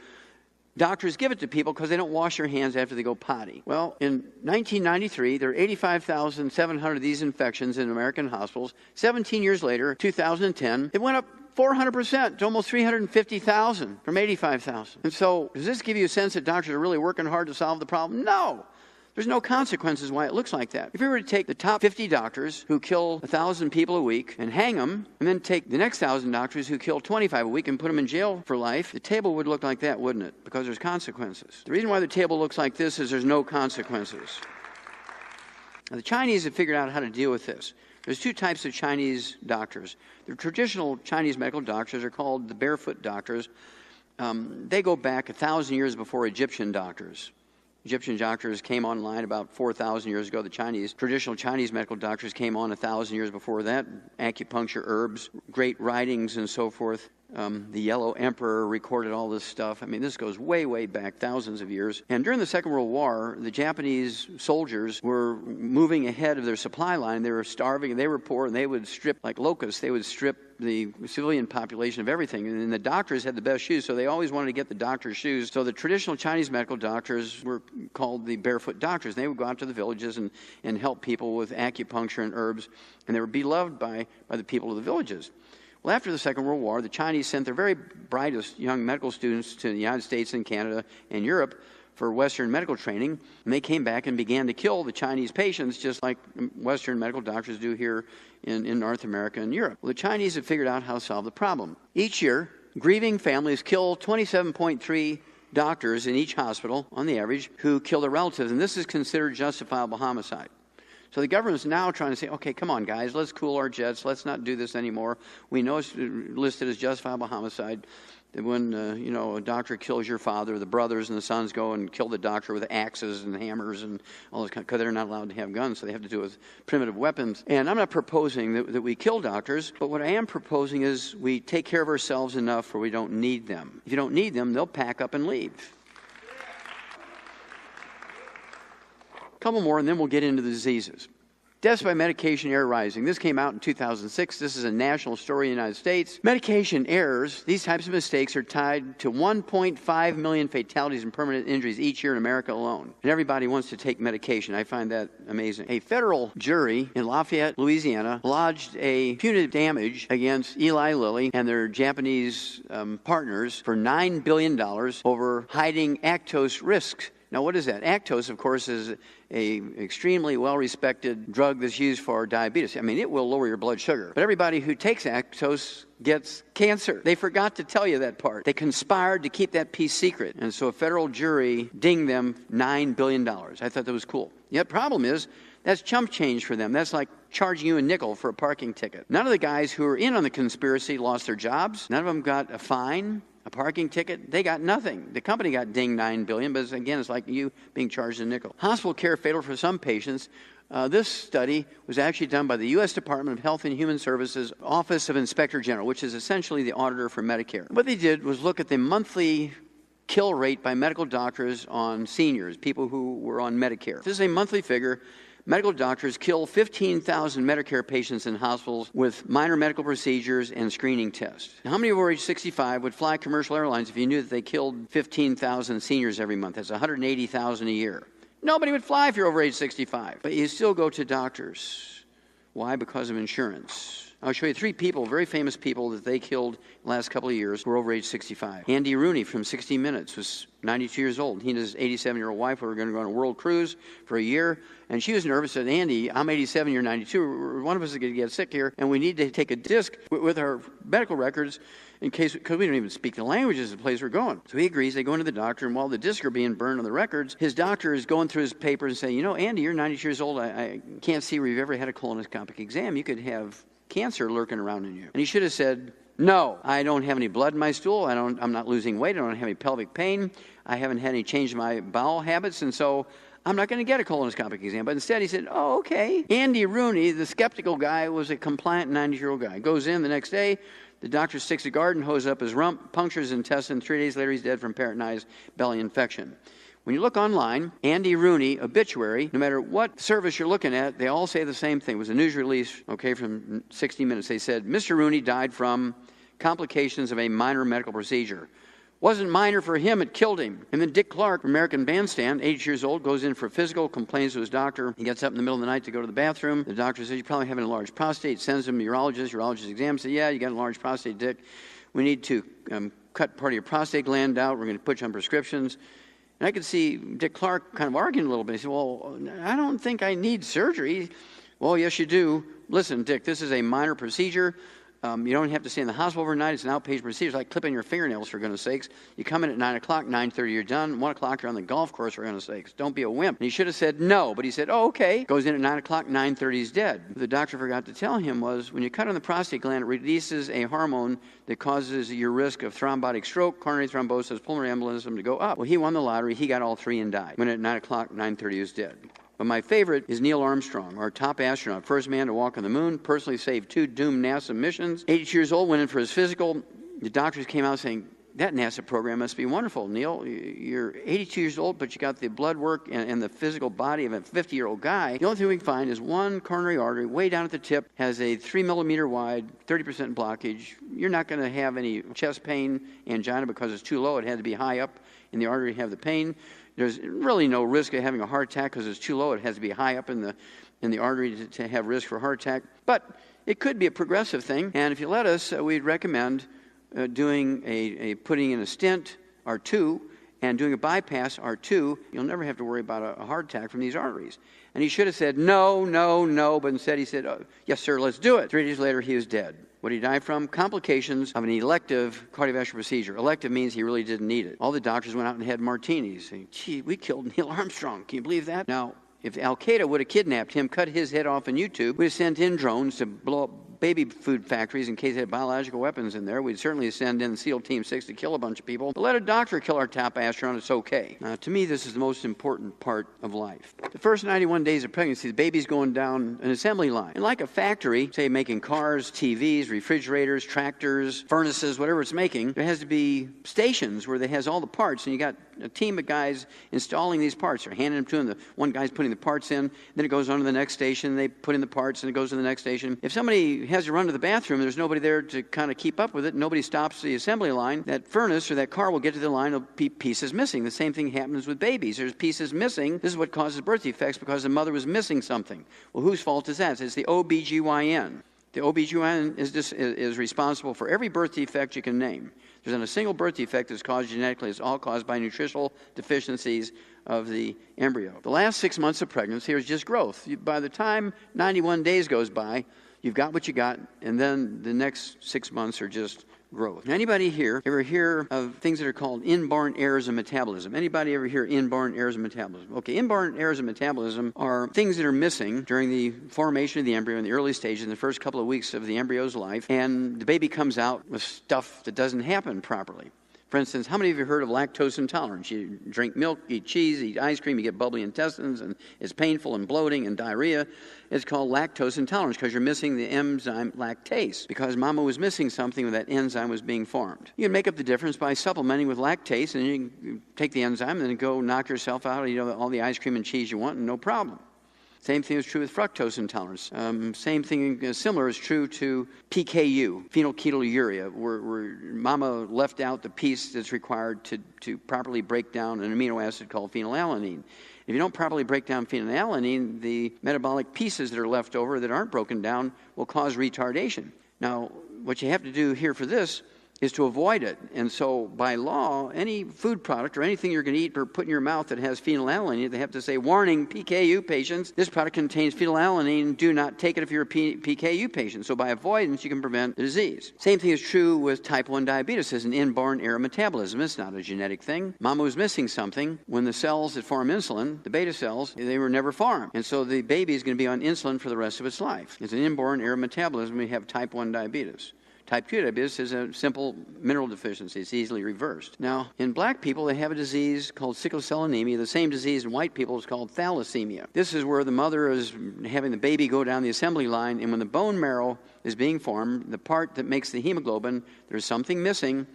Speaker 2: Doctors give it to people because they don't wash their hands after they go potty. Well, in 1993, there were 85,700 of these infections in American hospitals. 17 years later, 2010, it went up 400% to almost 350,000 from 85,000. And so, does this give you a sense that doctors are really working hard to solve the problem? No. There's no consequences why it looks like that. If we were to take the top 50 doctors who kill 1,000 people a week and hang them, and then take the next 1,000 doctors who kill 25 a week and put them in jail for life, the table would look like that, wouldn't it? Because there's consequences. The reason why the table looks like this is there's no consequences. Now, the Chinese have figured out how to deal with this. There's two types of Chinese doctors. The traditional Chinese medical doctors are called the barefoot doctors. They go back 1,000 years before Egyptian doctors. Egyptian doctors came online about 4,000 years ago. The traditional Chinese medical doctors came on 1,000 years before that. Acupuncture, herbs, great writings, and so forth. The Yellow Emperor recorded all this stuff. I mean, this goes way, way back, thousands of years. And during the Second World War, the Japanese soldiers were moving ahead of their supply line. They were starving, and they were poor, and they would strip, like locusts, they would strip the civilian population of everything. And the doctors had the best shoes, so they always wanted to get the doctor's shoes. So the traditional Chinese medical doctors were called the barefoot doctors. They would go out to the villages and help people with acupuncture and herbs, and they were beloved by the people of the villages. Well, after the Second World War, the Chinese sent their very brightest young medical students to the United States and Canada and Europe for Western medical training, and they came back and began to kill the Chinese patients just like Western medical doctors do here in North America and Europe. Well, the Chinese have figured out how to solve the problem. Each year, grieving families kill 27.3 doctors in each hospital, on the average, who kill their relatives, and this is considered justifiable homicide. So the government's now trying to say, okay, come on, guys, let's cool our jets. Let's not do this anymore. We know it's listed as justifiable homicide. That when, a doctor kills your father, the brothers and the sons go and kill the doctor with axes and hammers and all this kind of, because they're not allowed to have guns, so they have to do it with primitive weapons. And I'm not proposing that we kill doctors, but what I am proposing is we take care of ourselves enough where we don't need them. If you don't need them, they'll pack up and leave. A couple more, and then we'll get into the diseases. Deaths by medication error rising. This came out in 2006. This is a national story in the United States. Medication errors, these types of mistakes are tied to 1.5 million fatalities and permanent injuries each year in America alone. And everybody wants to take medication. I find that amazing. A federal jury in Lafayette, Louisiana, lodged a punitive damage against Eli Lilly and their Japanese partners for $9 billion over hiding lactose risks. Now, what is that? Lactose, of course, is an extremely well-respected drug that's used for diabetes. I mean, it will lower your blood sugar. But everybody who takes lactose gets cancer. They forgot to tell you that part. They conspired to keep that piece secret. And so a federal jury dinged them $9 billion. I thought that was cool. Yet the problem is, that's chump change for them. That's like charging you a nickel for a parking ticket. None of the guys who were in on the conspiracy lost their jobs. None of them got a fine. A parking ticket, they got nothing. The company got dinged $9 billion, but again, it's like you being charged a nickel. Hospital care fatal for some patients. This study was actually done by the U.S. Department of Health and Human Services Office of Inspector General, which is essentially the auditor for Medicare. What they did was look at the monthly kill rate by medical doctors on seniors, people who were on Medicare. This is a monthly figure. Medical doctors kill 15,000 Medicare patients in hospitals with minor medical procedures and screening tests. Now, how many over age 65 would fly commercial airlines if you knew that they killed 15,000 seniors every month? That's 180,000 a year. Nobody would fly if you're over age 65. But you still go to doctors. Why? Because of insurance. I'll show you 3 people, very famous people that they killed the last couple of years who were over age 65. Andy Rooney from 60 Minutes was 92 years old. He and his 87-year-old wife were going to go on a world cruise for a year, and she was nervous. Said, Andy, I'm 87, you're 92. One of us is going to get sick here, and we need to take a disc with our medical records in case, because we don't even speak the languages of the place we're going. So he agrees. They go into the doctor, and while the discs are being burned on the records, his doctor is going through his papers and saying, you know, Andy, you're 92 years old. I can't see where you've ever had a colonoscopic exam. You could have cancer lurking around in you. And he should have said, no, I don't have any blood in my stool. I'm not losing weight. I don't have any pelvic pain. I haven't had any change in my bowel habits, and so I'm not going to get a colonoscopic exam. But instead he said, oh, okay. Andy Rooney, the skeptical guy, was a compliant 90-year-old guy. Goes in the next day. The doctor sticks a garden hose up his rump, punctures his intestine. 3 days later, he's dead from peritonitis belly infection. When you look online, Andy Rooney obituary, no matter what service you're looking at, they all say the same thing. It was a news release, okay, from 60 Minutes. They said, Mr. Rooney died from complications of a minor medical procedure. Wasn't minor for him, it killed him. And then Dick Clark, American Bandstand, 80 years old, goes in for a physical, complains to his doctor. He gets up in the middle of the night to go to the bathroom. The doctor says, you probably have an enlarged prostate. Sends him to the urologist. Urologist examines, says, yeah, you got an enlarged prostate, Dick. We need to cut part of your prostate gland out. We're going to put you on prescriptions. And I could see Dick Clark kind of arguing a little bit. He said, well, I don't think I need surgery. Well, yes, you do. Listen, Dick, this is a minor procedure. You don't have to stay in the hospital overnight. It's an outpatient procedure. It's like clipping your fingernails, for goodness sakes. You come in at 9 o'clock, 9:30, you're done. 1 o'clock, you're on the golf course, for goodness sakes. Don't be a wimp. And he should have said no, but he said, oh, okay. Goes in at 9 o'clock, 9:30, he's dead. What the doctor forgot to tell him was when you cut on the prostate gland, it releases a hormone that causes your risk of thrombotic stroke, coronary thrombosis, pulmonary embolism to go up. Well, he won the lottery. He got all 3 and died. When at 9 o'clock, 9:30, he was dead. But my favorite is Neil Armstrong, our top astronaut, first man to walk on the moon, personally saved 2 doomed NASA missions. 82 years old, went in for his physical. The doctors came out saying, that NASA program must be wonderful, Neil. You're 82 years old, but you got the blood work and the physical body of a 50-year-old guy. The only thing we can find is one coronary artery way down at the tip, has a 3-millimeter wide, 30% blockage. You're not going to have any chest pain, angina, because it's too low. It had to be high up in the artery to have the pain. There's really no risk of having a heart attack because it's too low. It has to be high up in the artery to have risk for a heart attack. But it could be a progressive thing. And if you let us, we'd recommend doing putting in a stent or 2 and doing a bypass or 2. You'll never have to worry about a heart attack from these arteries. And he should have said no, no, no. But instead he said, oh, yes, sir, let's do it. 3 days later, he was dead. What did he die from? Complications of an elective cardiovascular procedure. Elective means he really didn't need it. All the doctors went out and had martinis, saying, gee, we killed Neil Armstrong. Can you believe that? Now, if Al-Qaeda would have kidnapped him, cut his head off on YouTube, we'd have sent in drones to blow up baby food factories in case they had biological weapons in there. We'd certainly send in SEAL Team 6 to kill a bunch of people. But let a doctor kill our top astronaut, it's okay. Now, to me, this is the most important part of life. The first 91 days of pregnancy, the baby's going down an assembly line. And like a factory, say making cars, TVs, refrigerators, tractors, furnaces, whatever it's making, there has to be stations where it has all the parts, and you got a team of guys installing these parts. They're handing them to them. One guy's putting the parts in, then it goes on to the next station, they put in the parts, and it goes to the next station. If somebody has to run to the bathroom, there's nobody there to kind of keep up with it, nobody stops the assembly line, that furnace or that car will get to the line, there'll be pieces missing. The same thing happens with babies. There's pieces missing. This is what causes birth defects, because the mother was missing something. Well, whose fault is that? It's the OBGYN. The OBGYN is responsible for every birth defect you can name. There's not a single birth defect that's caused genetically. It's all caused by nutritional deficiencies of the embryo. The last 6 months of pregnancy is just growth. By the time 91 days goes by, you've got what you got, and then the next 6 months are just growth. Anybody here ever hear of things that are called inborn errors of metabolism? Anybody ever hear inborn errors of metabolism? Okay, inborn errors of metabolism are things that are missing during the formation of the embryo in the early stages, in the first couple of weeks of the embryo's life, and the baby comes out with stuff that doesn't happen properly. For instance, how many of you heard of lactose intolerance? You drink milk, eat cheese, eat ice cream, you get bubbly intestines, and it's painful and bloating and diarrhea. It's called lactose intolerance because you're missing the enzyme lactase, because mama was missing something when that enzyme was being formed. You can make up the difference by supplementing with lactase, and you can take the enzyme and then go knock yourself out, eat all the ice cream and cheese you want, and no problem. Same thing is true with fructose intolerance. Same thing similar is true to PKU, phenylketonuria, where mama left out the piece that's required to properly break down an amino acid called phenylalanine. If you don't properly break down phenylalanine, the metabolic pieces that are left over that aren't broken down will cause retardation. Now, what you have to do here for this is to avoid it. And so by law, any food product or anything you're going to eat or put in your mouth that has phenylalanine, they have to say, warning, PKU patients, this product contains phenylalanine. Do not take it if you're a PKU patient. So by avoidance, you can prevent the disease. Same thing is true with type 1 diabetes. It's an inborn error of metabolism. It's not a genetic thing. Mama was missing something. When the cells that form insulin, the beta cells, they were never formed. And so the baby is going to be on insulin for the rest of its life. It's an inborn error of metabolism. We have type 1 diabetes. Type 2 diabetes is a simple mineral deficiency. It's easily reversed. Now, in black people, they have a disease called sickle cell anemia. The same disease in white people is called thalassemia. This is where the mother is having the baby go down the assembly line, and when the bone marrow is being formed, the part that makes the hemoglobin, there's something missing,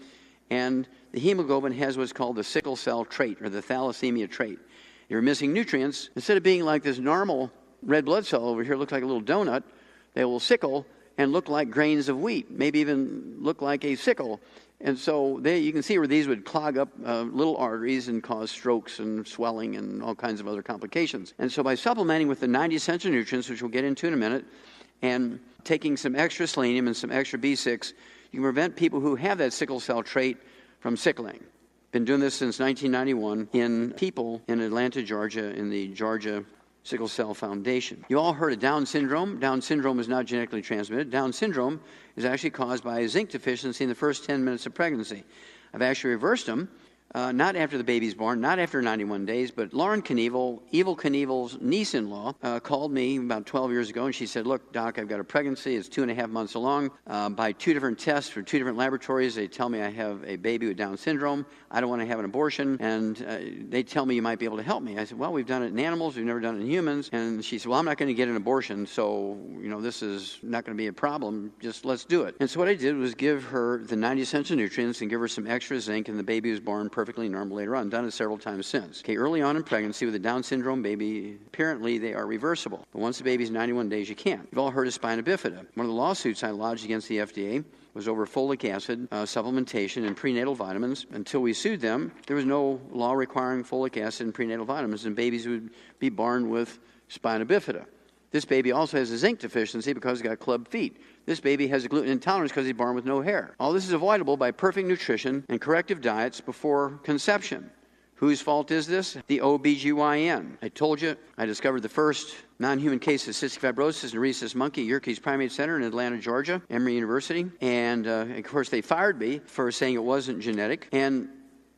Speaker 2: and the hemoglobin has what's called the sickle cell trait, or the thalassemia trait. You're missing nutrients. Instead of being like this normal red blood cell over here, looks like a little donut, they will sickle and look like grains of wheat, maybe even look like a sickle. And so you can see where these would clog up little arteries and cause strokes and swelling and all kinds of other complications. And so by supplementing with the 90 essential nutrients, which we'll get into in a minute, and taking some extra selenium and some extra B6, you can prevent people who have that sickle cell trait from sickling. Been doing this since 1991 in people in Atlanta, Georgia, in the Georgia Sickle Cell Foundation. You all heard of Down syndrome. Down syndrome is not genetically transmitted. Down syndrome is actually caused by a zinc deficiency in the first 10 minutes of pregnancy. I've actually reversed them, not after the baby's born, not after 91 days, but Lauren Knievel, Evel Knievel's niece-in-law, called me about 12 years ago, and she said, look, Doc, I've got a pregnancy. It's 2.5 months along. By 2 different tests for 2 different laboratories, they tell me I have a baby with Down syndrome. I don't want to have an abortion, and they tell me you might be able to help me. I said, well, we've done it in animals. We've never done it in humans. And she said, well, I'm not going to get an abortion, so, this is not going to be a problem. Just let's do it. And so what I did was give her the 90 essential nutrients and give her some extra zinc, and the baby was born perfectly normal later on. Done it several times since. Okay, early on in pregnancy with a Down syndrome baby, apparently they are reversible. But once the baby's 91 days, you can't. You've all heard of spina bifida. One of the lawsuits I lodged against the FDA was over folic acid supplementation and prenatal vitamins. Until we sued them, there was no law requiring folic acid and prenatal vitamins, and babies would be born with spina bifida. This baby also has a zinc deficiency because he's got club feet. This baby has a gluten intolerance because he's born with no hair. All this is avoidable by perfect nutrition and corrective diets before conception. Whose fault is this? The OBGYN. I told you I discovered the first non-human case of cystic fibrosis in a rhesus monkey at Yerkes Primate Center in Atlanta, Georgia, Emory University. And, of course, they fired me for saying it wasn't genetic. And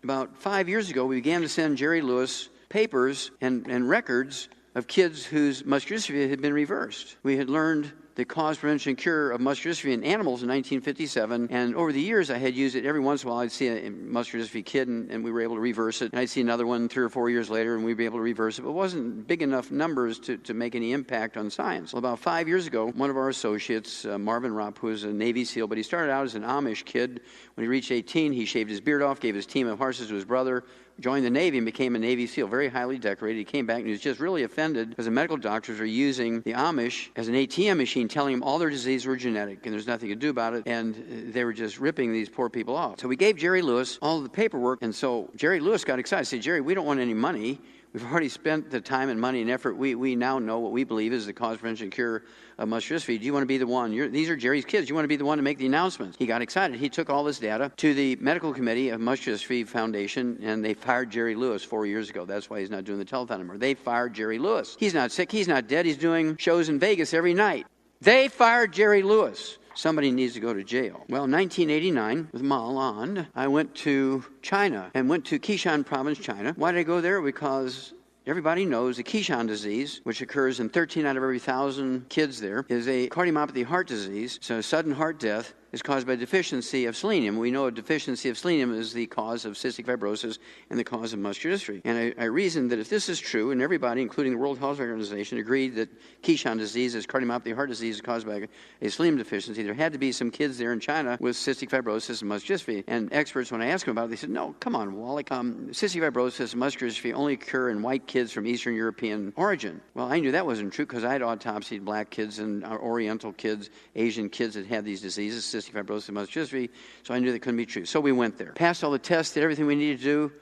Speaker 2: about 5 years ago, we began to send Jerry Lewis papers and records of kids whose muscular dystrophy had been reversed. We had learned the cause, prevention, and cure of muscular dystrophy in animals in 1957. And over the years, I had used it every once in a while. I'd see a muscular dystrophy kid, and we were able to reverse it. And I'd see another one 3 or 4 years later, and we'd be able to reverse it. But it wasn't big enough numbers to make any impact on science. Well, about 5 years ago, one of our associates, Marvin Rupp, who was a Navy SEAL, but he started out as an Amish kid. When he reached 18, he shaved his beard off, gave his team of horses to his brother, joined the Navy and became a Navy SEAL, very highly decorated. He came back and he was just really offended because the medical doctors were using the Amish as an ATM machine, telling him all their diseases were genetic and there's nothing to do about it, and they were just ripping these poor people off. So we gave Jerry Lewis all of the paperwork, and so Jerry Lewis got excited. He said, Jerry, we don't want any money. We've already spent the time and money and effort. We now know what we believe is the cause, prevention, cure of muscular dystrophy. Do you want to be the one? These are Jerry's kids. You want to be the one to make the announcements? He got excited. He took all this data to the medical committee of Muscular Dystrophy Foundation, and they fired Jerry Lewis 4 years ago. That's why he's not doing the telethon anymore. They fired Jerry Lewis. He's not sick. He's not dead. He's doing shows in Vegas every night. They fired Jerry Lewis. Somebody needs to go to jail. Well, in 1989, with Ma Lan, I went to China and went to Qishan province, China. Why did I go there? Because everybody knows the Qishan disease, which occurs in 13 out of every 1,000 kids there, is a cardiomyopathy heart disease. So sudden heart death is caused by deficiency of selenium. We know a deficiency of selenium is the cause of cystic fibrosis and the cause of muscular dystrophy. And I reasoned that if this is true, and everybody, including the World Health Organization, agreed that Keyshawn disease is cardiomyopathy heart disease is caused by a selenium deficiency, there had to be some kids there in China with cystic fibrosis and muscular dystrophy. And experts, when I asked them about it, they said, no, come on, Wallach. Cystic fibrosis and muscular dystrophy only occur in white kids from Eastern European origin. Well, I knew that wasn't true because I had autopsied black kids and Oriental kids, Asian kids that had these diseases, cystic fibrosis and muscular dystrophy, so I knew that couldn't be true. So we went there. Passed all the tests, did everything we needed to do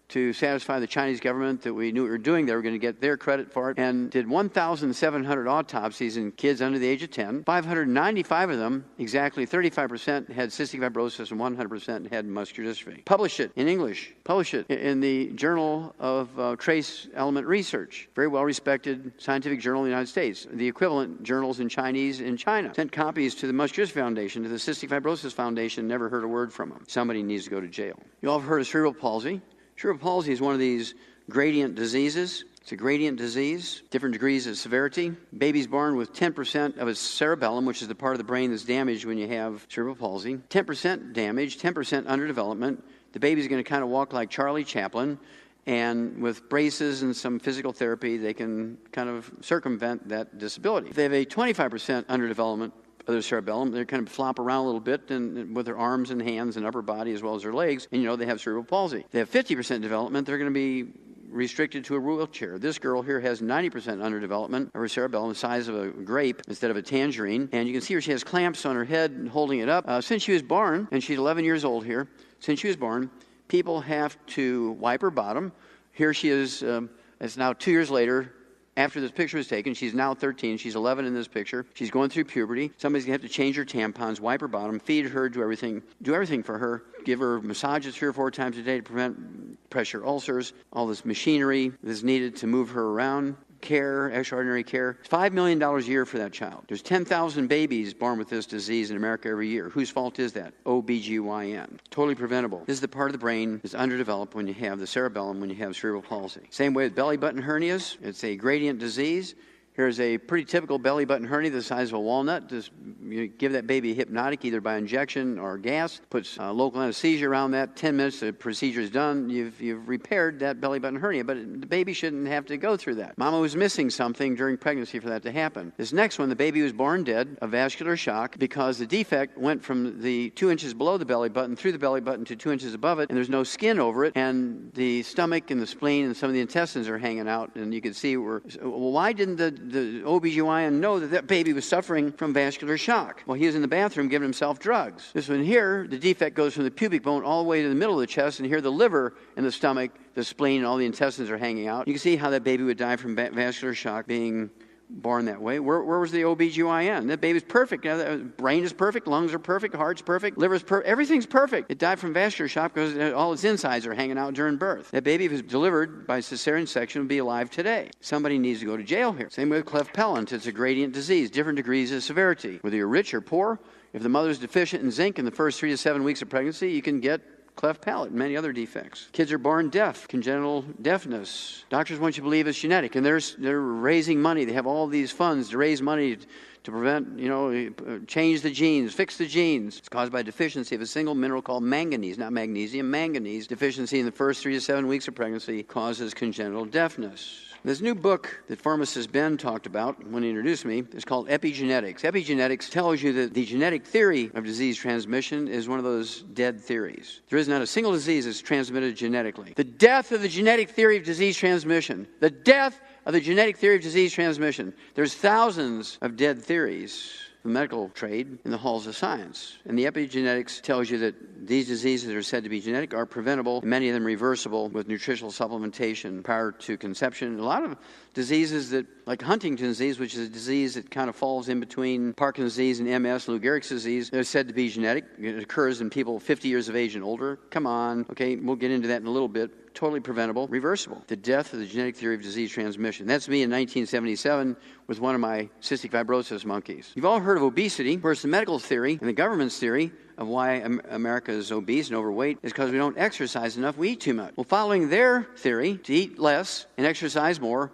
Speaker 2: to satisfy the Chinese government that we knew we were doing. They were going to get their credit for it, and did 1,700 autopsies in kids under the age of 10. 595 of them, exactly 35%, had cystic fibrosis and 100% had muscular dystrophy. Published it in English. Published it in the Journal of Trace Element Research. Very well-respected scientific journal in the United States. The equivalent journals in Chinese in China. Sent copies to the Muscular Dystrophy Foundation, to the Cystic Fibrosis Foundation, never heard a word from them. Somebody needs to go to jail. You all have heard of cerebral palsy. Cerebral palsy is one of these gradient diseases. It's a gradient disease, different degrees of severity. Baby's born with 10% of his cerebellum, which is the part of the brain that's damaged when you have cerebral palsy. 10% damage, 10% underdevelopment. The baby's going to kind of walk like Charlie Chaplin, and with braces and some physical therapy, they can kind of circumvent that disability. If they have a 25% underdevelopment of their cerebellum, they kind of flop around a little bit and with their arms and hands and upper body as well as their legs, and they have cerebral palsy. If they have 50% development, they're going to be restricted to a wheelchair. This girl here has 90% underdevelopment of her cerebellum, the size of a grape instead of a tangerine, and you can see her, she has clamps on her head and holding it up. Since she was born, and she's 11 years old here, since she was born, people have to wipe her bottom. Here she is, it's now 2 years later, after this picture was taken. She's now 13. She's 11 in this picture. She's going through puberty. Somebody's going to have to change her tampons, wipe her bottom, feed her, do everything for her, give her massages 3 or 4 times a day to prevent pressure ulcers, all this machinery that's needed to move her around. Care, extraordinary care. It's $5 million a year for that child. There's 10,000 babies born with this disease in America every year. Whose fault is that? OBGYN. Totally preventable. This is the part of the brain that's underdeveloped when you have the cerebellum, when you have cerebral palsy. Same way with belly button hernias. It's a gradient disease. Here's a pretty typical belly button hernia the size of a walnut. Just you give that baby a hypnotic either by injection or gas. Puts local anesthesia around that. 10 minutes, the procedure is done. You've repaired that belly button hernia, but the baby shouldn't have to go through that. Mama was missing something during pregnancy for that to happen. This next one, the baby was born dead of vascular shock because the defect went from the 2 inches below the belly button through the belly button to 2 inches above it, and there's no skin over it, and the stomach and the spleen and some of the intestines are hanging out, and you can see why didn't the OBGYN know that baby was suffering from vascular shock? Well, he was in the bathroom giving himself drugs. This one here, the defect goes from the pubic bone all the way to the middle of the chest, and here the liver and the stomach, the spleen, and all the intestines are hanging out. You can see how that baby would die from vascular shock being born that way. Where was the OBGYN? That baby's perfect. Brain is perfect, lungs are perfect, heart's perfect, liver's perfect, everything's perfect. It died from vascular shock because all its insides are hanging out during birth. That baby, if it was delivered by cesarean section, would be alive today. Somebody needs to go to jail here. Same with cleft palate. It's a gradient disease, different degrees of severity. Whether you're rich or poor, if the mother's deficient in zinc in the first 3 to 7 weeks of pregnancy, you can get cleft palate and many other defects. Kids are born deaf, congenital deafness. Doctors want you to believe it's genetic, and they're raising money. They have all these funds to raise money to prevent, change the genes, fix the genes. It's caused by a deficiency of a single mineral called manganese, not magnesium, manganese. Deficiency in the first 3 to 7 weeks of pregnancy causes congenital deafness. This new book that pharmacist Ben talked about when he introduced me is called Epigenetics. Epigenetics tells you that the genetic theory of disease transmission is one of those dead theories. There is not a single disease that's transmitted genetically. The death of the genetic theory of disease transmission. The death of the genetic theory of disease transmission. There's thousands of dead theories, the medical trade, in the halls of science. And the epigenetics tells you that these diseases that are said to be genetic are preventable, and many of them reversible with nutritional supplementation prior to conception. A lot of diseases that, like Huntington's disease, which is a disease that kind of falls in between Parkinson's disease and MS, Lou Gehrig's disease, they're said to be genetic. It occurs in people 50 years of age and older. Come on. Okay, we'll get into that in a little bit. Totally preventable, reversible. The death of the genetic theory of disease transmission. That's me in 1977 with one of my cystic fibrosis monkeys. You've all heard of obesity. Of course, the medical theory and the government's theory of why America is obese and overweight is because we don't exercise enough, we eat too much. Well, following their theory to eat less and exercise more,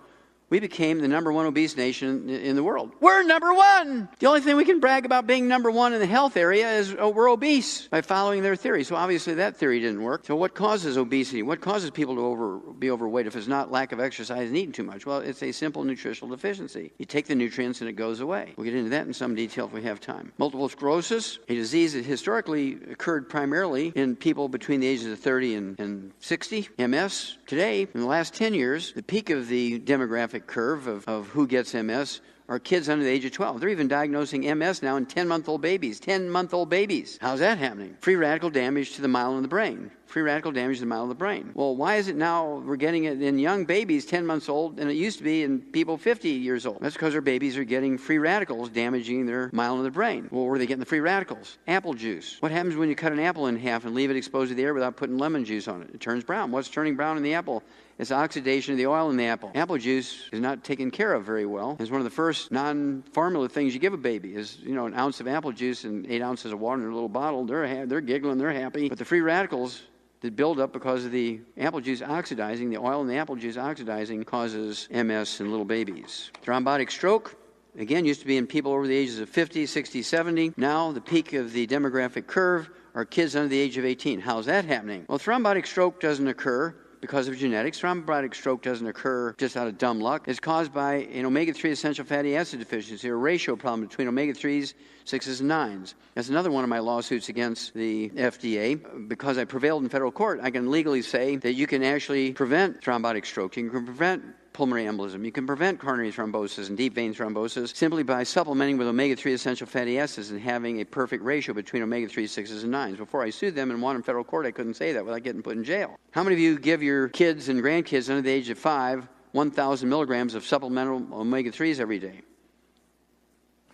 Speaker 2: we became the #1 obese nation in the world. We're #1! The only thing we can brag about being #1 in the health area is we're obese by following their theory. So obviously that theory didn't work. So what causes obesity? What causes people to be overweight if it's not lack of exercise and eating too much? Well, it's a simple nutritional deficiency. You take the nutrients and it goes away. We'll get into that in some detail if we have time. Multiple sclerosis, a disease that historically occurred primarily in people between the ages of 30 and 60. MS, today, in the last 10 years, the peak of the demographic curve of who gets MS are kids under the age of 12. They're even diagnosing MS now in 10-month-old babies. 10-month-old babies. How's that happening? Free radical damage to the myelin of the brain. Free radical damage to the myelin of the brain. Well, why is it now we're getting it in young babies, 10 months old, and it used to be in people 50 years old? That's because our babies are getting free radicals damaging their myelin of the brain. Well, where are they getting the free radicals? Apple juice. What happens when you cut an apple in half and leave it exposed to the air without putting lemon juice on it? It turns brown. What's turning brown in the apple? It's oxidation of the oil in the apple. Apple juice is not taken care of very well. It's one of the first non-formula things you give a baby is, an ounce of apple juice and 8 ounces of water in a little bottle. They're giggling, they're happy. But the free radicals that build up because of the apple juice oxidizing, the oil in the apple juice oxidizing causes MS in little babies. Thrombotic stroke, again, used to be in people over the ages of 50, 60, 70. Now the peak of the demographic curve are kids under the age of 18. How's that happening? Well, thrombotic stroke doesn't occur because of genetics. Thrombotic stroke doesn't occur just out of dumb luck. It's caused by an omega-3 essential fatty acid deficiency, a ratio problem between omega-3s, 6s, and 9s. That's another one of my lawsuits against the FDA. Because I prevailed in federal court, I can legally say that you can actually prevent thrombotic stroke. You can prevent pulmonary embolism. You can prevent coronary thrombosis and deep vein thrombosis simply by supplementing with omega-3 essential fatty acids and having a perfect ratio between omega-3, 6s, and 9s. Before I sued them and won in federal court, I couldn't say that without getting put in jail. How many of you give your kids and grandkids under the age of 5 1,000 milligrams of supplemental omega-3s every day?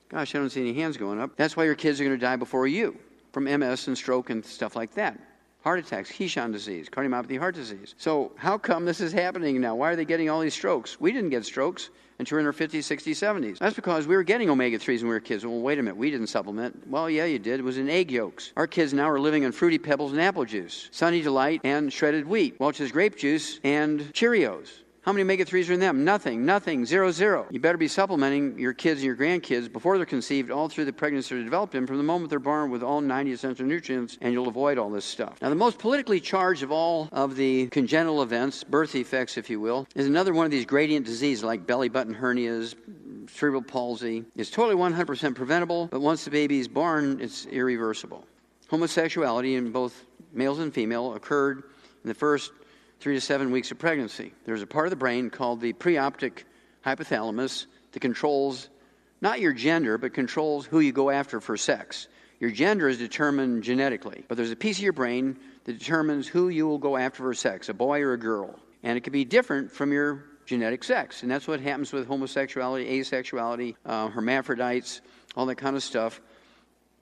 Speaker 2: Gosh, I don't see any hands going up. That's why your kids are going to die before you from MS and stroke and stuff like that. Heart attacks, Keyshawn disease, cardiomyopathy, heart disease. So how come this is happening now? Why are they getting all these strokes? We didn't get strokes until we're in our 50s, 60s, 70s. That's because we were getting omega-3s when we were kids. Well, wait a minute, we didn't supplement. Well, yeah, you did. It was in egg yolks. Our kids now are living on Fruity Pebbles and apple juice, Sunny Delight and shredded wheat, Welch's grape juice and Cheerios. How many omega-3s are in them? Nothing, 0. You better be supplementing your kids and your grandkids before they're conceived all through the pregnancy or development from the moment they're born with all 90 essential nutrients, and you'll avoid all this stuff. Now, the most politically charged of all of the congenital events, birth defects, if you will, is another one of these gradient diseases like belly button hernias, cerebral palsy. It's totally 100% preventable, but once the baby is born, it's irreversible. Homosexuality in both males and female occurred in the first 3 to 7 weeks of pregnancy. There's a part of the brain called the preoptic hypothalamus that controls not your gender, but controls who you go after for sex. Your gender is determined genetically, but there's a piece of your brain that determines who you will go after for sex, a boy or a girl. And it can be different from your genetic sex. And that's what happens with homosexuality, asexuality, hermaphrodites, all that kind of stuff,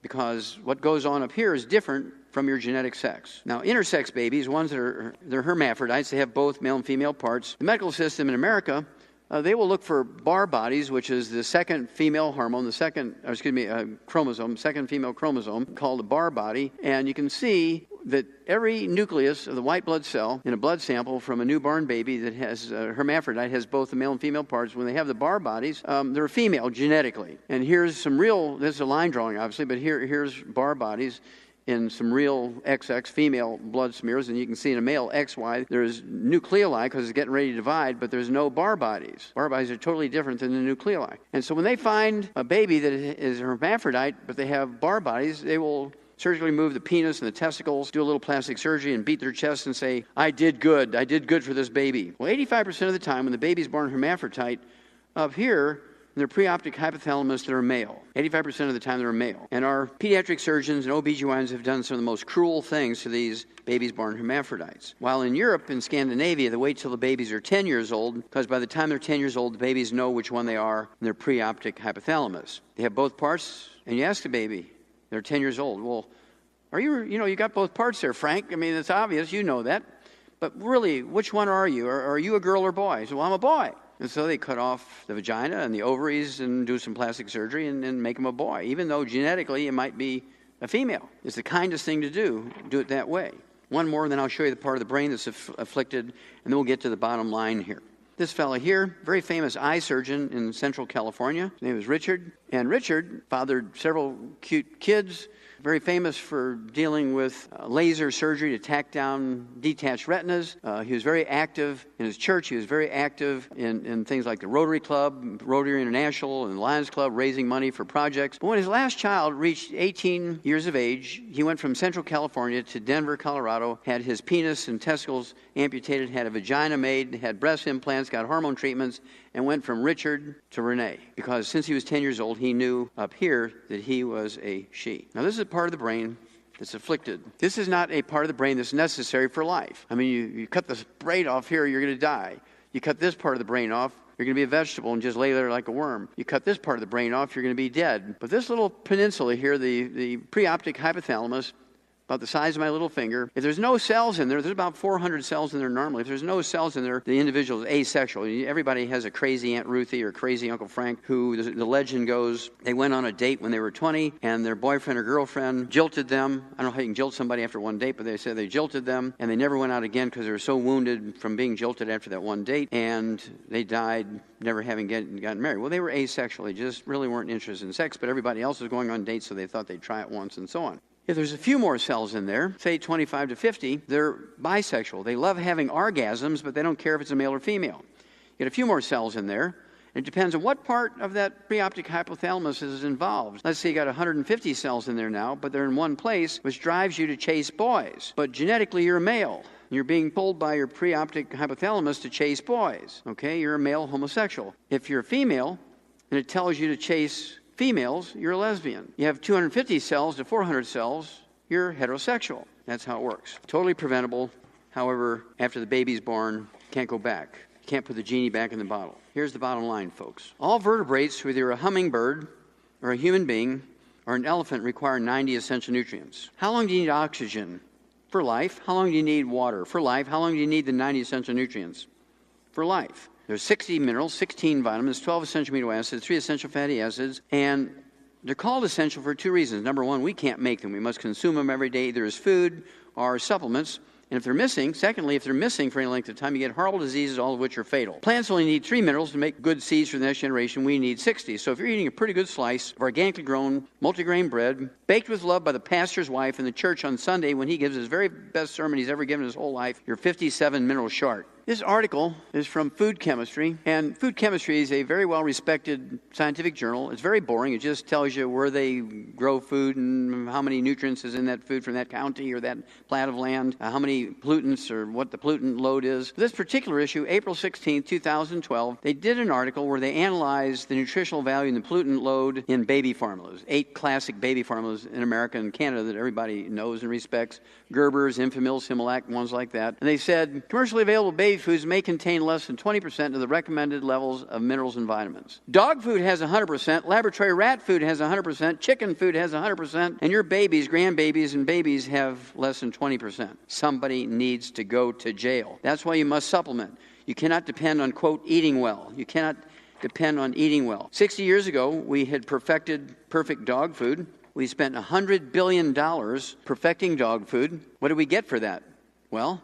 Speaker 2: because what goes on up here is different from your genetic sex. Now, intersex babies, ones that they're hermaphrodites, they have both male and female parts. The medical system in America, they will look for bar bodies, which is the second female hormone, second female chromosome, called a bar body. And you can see that every nucleus of the white blood cell in a blood sample from a newborn baby that has a hermaphrodite has both the male and female parts. When they have the bar bodies, they're female genetically. And here's this is a line drawing, obviously, but here's bar bodies in some real XX female blood smears, and you can see in a male XY, there's nucleoli because it's getting ready to divide, but there's no bar bodies. Bar bodies are totally different than the nucleoli. And so when they find a baby that is a hermaphrodite, but they have bar bodies, they will surgically remove the penis and the testicles, do a little plastic surgery, and beat their chest and say, I did good for this baby. Well, 85% of the time when the baby's born hermaphrodite, up here, in their preoptic hypothalamus, they're male. 85% of the time, they're male. And our pediatric surgeons and OBGYNs have done some of the most cruel things to these babies born hermaphrodites. While in Europe and Scandinavia, they wait till the babies are 10 years old, because by the time they're 10 years old, the babies know which one they are in their preoptic hypothalamus. They have both parts, and you ask the baby, they're 10 years old. Well, you got both parts there, Frank. I mean, it's obvious, you know that. But really, which one are you? Are you a girl or boy? So, well, I'm a boy. And so they cut off the vagina and the ovaries and do some plastic surgery and make him a boy, even though genetically it might be a female. It's the kindest thing to do it that way. One more, and then I'll show you the part of the brain that's afflicted, and then we'll get to the bottom line here. This fellow here, very famous eye surgeon in Central California. His name is Richard. And Richard fathered several cute kids, very famous for dealing with laser surgery to tack down detached retinas. He was very active in his church. He was very active in things like the Rotary Club, Rotary International, and the Lions Club, raising money for projects. But when his last child reached 18 years of age, he went from Central California to Denver, Colorado, had his penis and testicles amputated, had a vagina made, had breast implants, got hormone treatments, and went from Richard to Renee, because since he was 10 years old, he knew up here that he was a she. Now, this is a part of the brain that's afflicted. This is not a part of the brain that's necessary for life. I mean, you cut the brain off here, you're going to die. You cut this part of the brain off, you're going to be a vegetable and just lay there like a worm. You cut this part of the brain off, you're going to be dead. But this little peninsula here, the preoptic hypothalamus, about the size of my little finger. If there's no cells in there, there's about 400 cells in there normally. If there's no cells in there, the individual is asexual. Everybody has a crazy Aunt Ruthie or crazy Uncle Frank who, the legend goes, they went on a date when they were 20 and their boyfriend or girlfriend jilted them. I don't know how you can jilt somebody after one date, but they said they jilted them and they never went out again because they were so wounded from being jilted after that one date, and they died never having gotten married. Well, they were asexual. They just really weren't interested in sex, but everybody else was going on dates, so they thought they'd try it once and so on. If there's a few more cells in there, say 25 to 50, they're bisexual. They love having orgasms, but they don't care if it's a male or female. You get a few more cells in there. It depends on what part of that preoptic hypothalamus is involved. Let's say you got 150 cells in there now, but they're in one place, which drives you to chase boys. But genetically, you're a male. You're being pulled by your preoptic hypothalamus to chase boys. Okay, you're a male homosexual. If you're a female, and it tells you to chase females, you're a lesbian. You have 250 cells to 400 cells, you're heterosexual. That's how it works. Totally preventable. However, after the baby's born, can't go back. You can't put the genie back in the bottle. Here's the bottom line, folks. All vertebrates, whether you're a hummingbird or a human being or an elephant, require 90 essential nutrients. How long do you need oxygen? For life. How long do you need water? For life. How long do you need the 90 essential nutrients? For life. There's 60 minerals, 16 vitamins, 12 essential amino acids, 3 essential fatty acids, and they're called essential for two reasons. Number one, we can't make them. We must consume them every day, either as food or supplements. And if they're missing, secondly, if they're missing for any length of time, you get horrible diseases, all of which are fatal. Plants only need 3 minerals to make good seeds for the next generation. We need 60. So if you're eating a pretty good slice of organically grown, multigrain bread, baked with love by the pastor's wife in the church on Sunday when he gives his very best sermon he's ever given his whole life, you're 57 minerals short. This article is from Food Chemistry, and Food Chemistry is a very well-respected scientific journal. It's very boring. It just tells you where they grow food and how many nutrients is in that food from that county or that plat of land, how many pollutants or what the pollutant load is. For this particular issue, April 16, 2012, they did an article where they analyzed the nutritional value and the pollutant load in baby formulas, 8 classic baby formulas in America and Canada that everybody knows and respects, Gerber's, Enfamil, Similac, ones like that. And they said, commercially available baby foods may contain less than 20% of the recommended levels of minerals and vitamins. Dog food has 100%, laboratory rat food has 100%, chicken food has 100%, and your babies, grandbabies, and babies have less than 20%. Somebody needs to go to jail. That's why you must supplement. You cannot depend on, quote, eating well. You cannot depend on eating well. 60 years ago, we had perfected perfect dog food. We spent $100 billion perfecting dog food. What did we get for that? Well,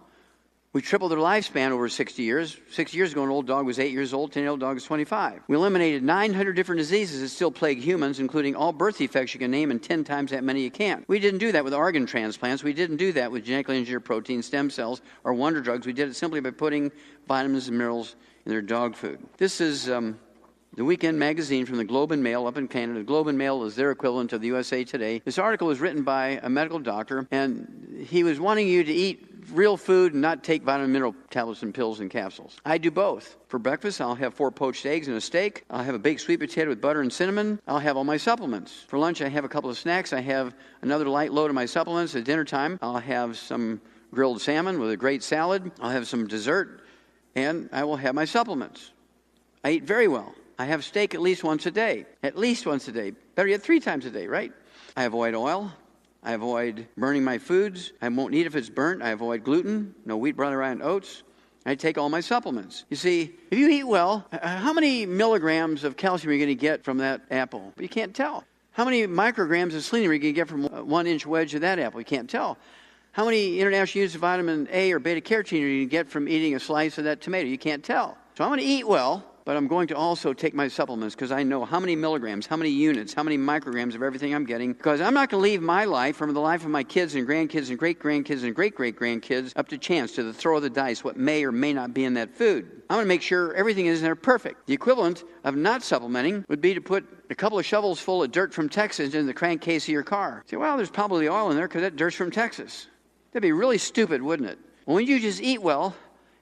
Speaker 2: we tripled their lifespan over 60 years. 6 years ago, an old dog was 8 years old, 10-year-old dog is 25. We eliminated 900 different diseases that still plague humans, including all birth defects you can name and 10 times that many you can't. We didn't do that with organ transplants. We didn't do that with genetically engineered protein, stem cells, or wonder drugs. We did it simply by putting vitamins and minerals in their dog food. This is the Weekend magazine from the Globe and Mail up in Canada. The Globe and Mail is their equivalent of the USA Today. This article was written by a medical doctor, and he was wanting you to eat real food and not take vitamin mineral tablets and pills and capsules. I do both. For breakfast, I'll have 4 poached eggs and a steak. I'll have a baked sweet potato with butter and cinnamon. I'll have all my supplements. For lunch, I have a couple of snacks. I have another light load of my supplements. At dinner time, I'll have some grilled salmon with a great salad. I'll have some dessert, and I will have my supplements. I eat very well. I have steak at least once a day. At least once a day. Better yet, 3 times a day, right? I avoid oil. I avoid burning my foods. I won't eat if it's burnt. I avoid gluten, no wheat, barley, rye, and oats. I take all my supplements. You see, if you eat well, how many milligrams of calcium are you going to get from that apple? You can't tell. How many micrograms of selenium are you going to get from a 1-inch wedge of that apple? You can't tell. How many international units of vitamin A or beta-carotene are you going to get from eating a slice of that tomato? You can't tell. So I'm going to eat well, but I'm going to also take my supplements because I know how many milligrams, how many units, how many micrograms of everything I'm getting, because I'm not going to leave my life or the life of my kids and grandkids and great-grandkids and great-great-grandkids up to chance, to the throw of the dice, what may or may not be in that food. I'm going to make sure everything is in there perfect. The equivalent of not supplementing would be to put a couple of shovels full of dirt from Texas in the crankcase of your car. Say, well, there's probably oil in there because that dirt's from Texas. That'd be really stupid, wouldn't it? Well, when you just eat well,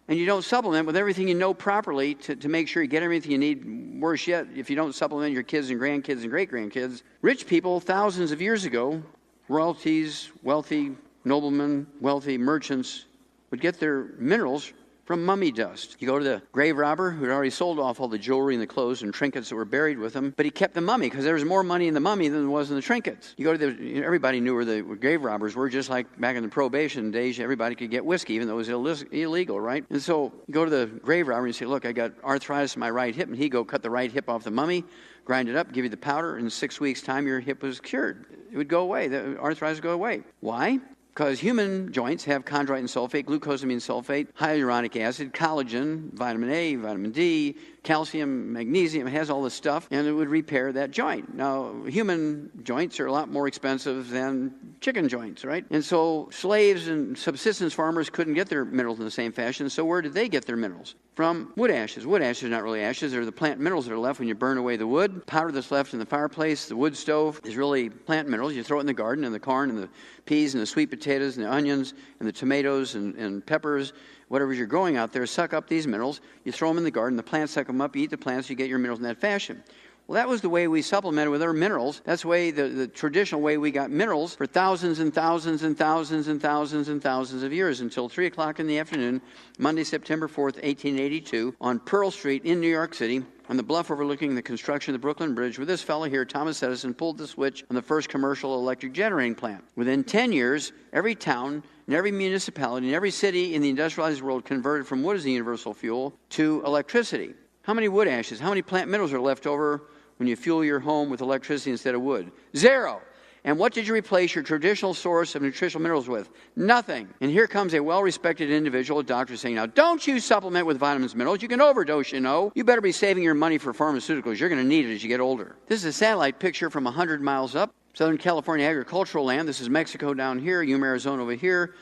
Speaker 2: and you don't supplement with everything you know properly to make sure you get everything you need, worse yet, if you don't supplement your kids and grandkids and great-grandkids. Rich people, thousands of years ago, royalties, wealthy noblemen, wealthy merchants, would get their minerals from mummy dust. You go to the grave robber who had already sold off all the jewelry and the clothes and trinkets that were buried with him, but he kept the mummy because there was more money in the mummy than there was in the trinkets. You go to everybody knew where the grave robbers were, just like back in the Prohibition days, everybody could get whiskey, even though it was illegal, right? And so you go to the grave robber and you say, look, I got arthritis in my right hip, and he'd go cut the right hip off the mummy, grind it up, give you the powder, in 6 weeks' time your hip was cured. It would go away. The arthritis would go away. Why? Because human joints have chondroitin sulfate, glucosamine sulfate, hyaluronic acid, collagen, vitamin A, vitamin D, calcium, magnesium. It has all this stuff, and it would repair that joint. Now, human joints are a lot more expensive than chicken joints, right? And so slaves and subsistence farmers couldn't get their minerals in the same fashion, so where did they get their minerals? From wood ashes. Wood ashes are not really ashes. They're the plant minerals that are left when you burn away the wood. Powder that's left in the fireplace, the wood stove, is really plant minerals. You throw it in the garden, and the corn and the peas and the sweet potatoes and the onions and the tomatoes and peppers, whatever you're growing out there, suck up these minerals. You throw them in the garden, the plants suck them up, you eat the plants, you get your minerals in that fashion. Well, that was the way we supplemented with our minerals. That's the way, the traditional way we got minerals for thousands and thousands and thousands and thousands and thousands of years, until 3 o'clock in the afternoon, Monday, September 4th, 1882, on Pearl Street in New York City, on the bluff overlooking the construction of the Brooklyn Bridge, where this fellow here, Thomas Edison, pulled the switch on the first commercial electric generating plant. Within 10 years, every town and every municipality and every city in the industrialized world converted from wood as the universal fuel to electricity. How many wood ashes, how many plant minerals are left over when you fuel your home with electricity instead of wood? 0. And what did you replace your traditional source of nutritional minerals with? Nothing. And here comes a well-respected individual, a doctor, saying, now, don't you supplement with vitamins and minerals. You can overdose, you know. You better be saving your money for pharmaceuticals. You're going to need it as you get older. This is a satellite picture from 100 miles up. Southern California agricultural land. This is Mexico down here, Yuma, Arizona over here,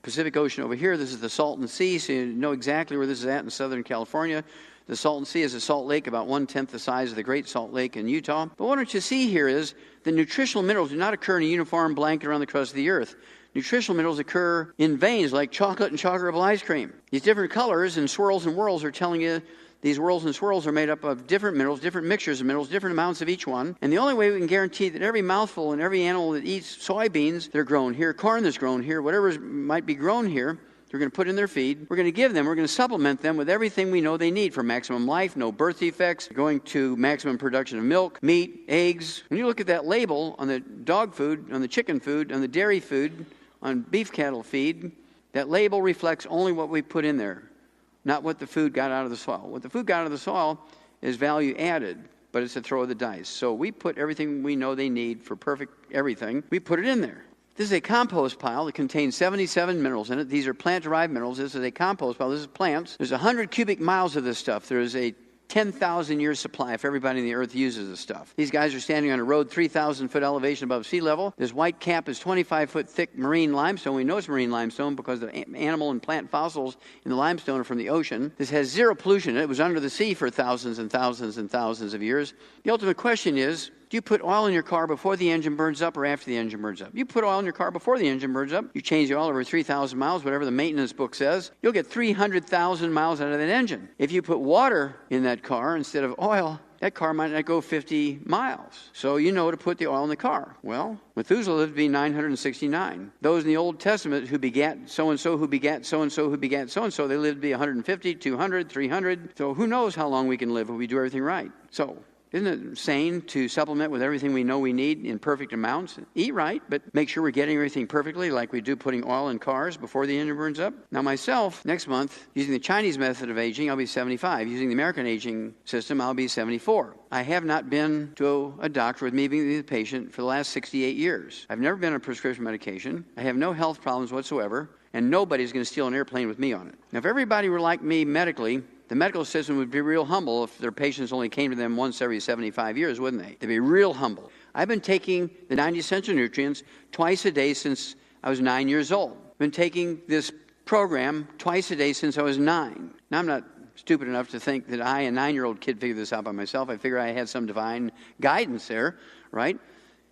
Speaker 2: Pacific Ocean over here. This is the Salton Sea, so you know exactly where this is at in Southern California. The Salton Sea is a salt lake about 1/10 the size of the Great Salt Lake in Utah. But what you see here is the nutritional minerals do not occur in a uniform blanket around the crust of the earth. Nutritional minerals occur in veins like chocolate and chocolate level ice cream. These different colors and swirls and whirls are telling you these whirls and swirls are made up of different minerals, different mixtures of minerals, different amounts of each one. And the only way we can guarantee that every mouthful and every animal that eats soybeans that are grown here, corn that's grown here, whatever might be grown here, we're going to put in their feed. We're going to give them, we're going to supplement them with everything we know they need for maximum life, no birth defects, going to maximum production of milk, meat, eggs. When you look at that label on the dog food, on the chicken food, on the dairy food, on beef cattle feed, that label reflects only what we put in there, not what the food got out of the soil. What the food got out of the soil is value added, but it's a throw of the dice. So we put everything we know they need for perfect everything, we put it in there. This is a compost pile that contains 77 minerals in it. These are plant-derived minerals. This is a compost pile. This is plants. There's 100 cubic miles of this stuff. There is a 10,000-year supply if everybody in the earth uses this stuff. These guys are standing on a road 3,000-foot elevation above sea level. This white cap is 25-foot thick marine limestone. We know it's marine limestone because the animal and plant fossils in the limestone are from the ocean. This has 0 pollution in it. It was under the sea for thousands and thousands and thousands of years. The ultimate question is, do you put oil in your car before the engine burns up or after the engine burns up? You put oil in your car before the engine burns up. You change the oil over 3,000 miles, whatever the maintenance book says. You'll get 300,000 miles out of that engine. If you put water in that car instead of oil, that car might not go 50 miles. So you know to put the oil in the car. Well, Methuselah lived to be 969. Those in the Old Testament who begat so-and-so, who begat so-and-so, who begat so-and-so, they lived to be 150, 200, 300. So who knows how long we can live if we do everything right. So isn't it insane to supplement with everything we know we need in perfect amounts? Eat right, but make sure we're getting everything perfectly, like we do putting oil in cars before the engine burns up. Now myself, next month, using the Chinese method of aging, I'll be 75. Using the American aging system, I'll be 74. I have not been to a doctor with me being the patient for the last 68 years. I've never been on prescription medication. I have no health problems whatsoever, and nobody's going to steal an airplane with me on it. Now, if everybody were like me medically, The medical system would be real humble if their patients only came to them once every 75 years, wouldn't they? They'd be real humble. I've been taking the 90 essential nutrients twice a day since I was 9 years old. I've been taking this program twice a day since I was 9. Now, I'm not stupid enough to think that I, a 9-year-old kid, figured this out by myself. I figure I had some divine guidance there, right?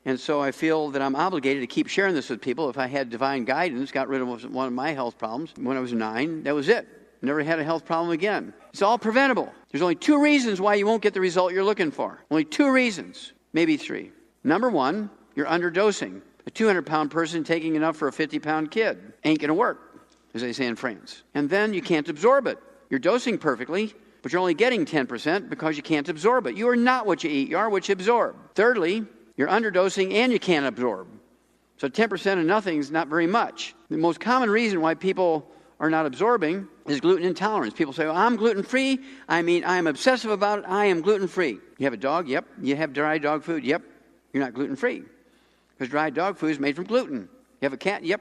Speaker 2: And so I feel that I'm obligated to keep sharing this with people. If I had divine guidance, got rid of one of my health problems when I was 9, that was it. Never had a health problem again. It's all preventable. There's only 2 reasons why you won't get the result you're looking for. Only 2 reasons, maybe 3. Number 1, you're underdosing. A 200-pound person taking enough for a 50-pound kid ain't going to work, as they say in France. And then you can't absorb it. You're dosing perfectly, but you're only getting 10% because you can't absorb it. You are not what you eat. You are what you absorb. Thirdly, you're underdosing and you can't absorb. So 10% of nothing is not very much. The most common reason why people are not absorbing is gluten intolerance. People say, well, I'm gluten-free. I mean, I am obsessive about it. I am gluten-free. You have a dog? Yep. You have dry dog food? Yep. You're not gluten-free. Because dry dog food is made from gluten. You have a cat? Yep.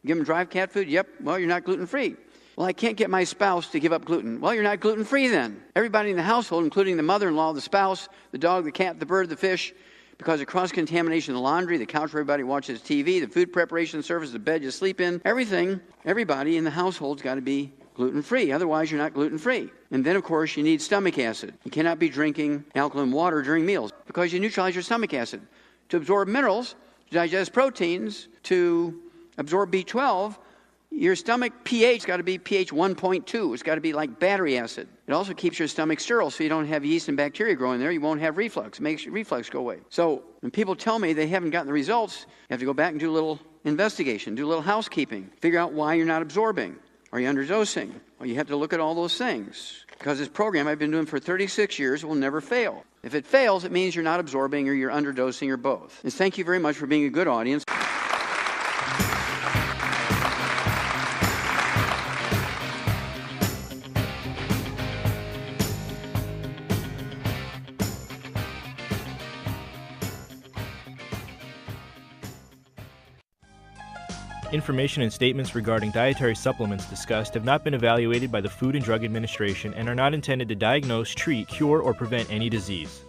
Speaker 2: You give them dry cat food? Yep. Well, you're not gluten-free. Well, I can't get my spouse to give up gluten. Well, you're not gluten-free then. Everybody in the household, including the mother-in-law, the spouse, the dog, the cat, the bird, the fish, because of cross-contamination of the laundry, the couch where everybody watches TV, the food preparation service, the bed you sleep in, everything, everybody in the household's got to be gluten-free. Otherwise, you're not gluten-free. And then, of course, you need stomach acid. You cannot be drinking alkaline water during meals because you neutralize your stomach acid. To absorb minerals, to digest proteins, to absorb B12, your stomach pH got to be pH 1.2. It's got to be like battery acid. It also keeps your stomach sterile so you don't have yeast and bacteria growing there. You won't have reflux. It makes your reflux go away. So when people tell me they haven't gotten the results, you have to go back and do a little investigation, do a little housekeeping, figure out why you're not absorbing. Are you underdosing? Well, you have to look at all those things. Because this program I've been doing for 36 years will never fail. If it fails, it means you're not absorbing or you're underdosing or both. And thank you very much for being a good audience.
Speaker 3: Information and statements regarding dietary supplements discussed have not been evaluated by the Food and Drug Administration and are not intended to diagnose, treat, cure, or prevent any disease.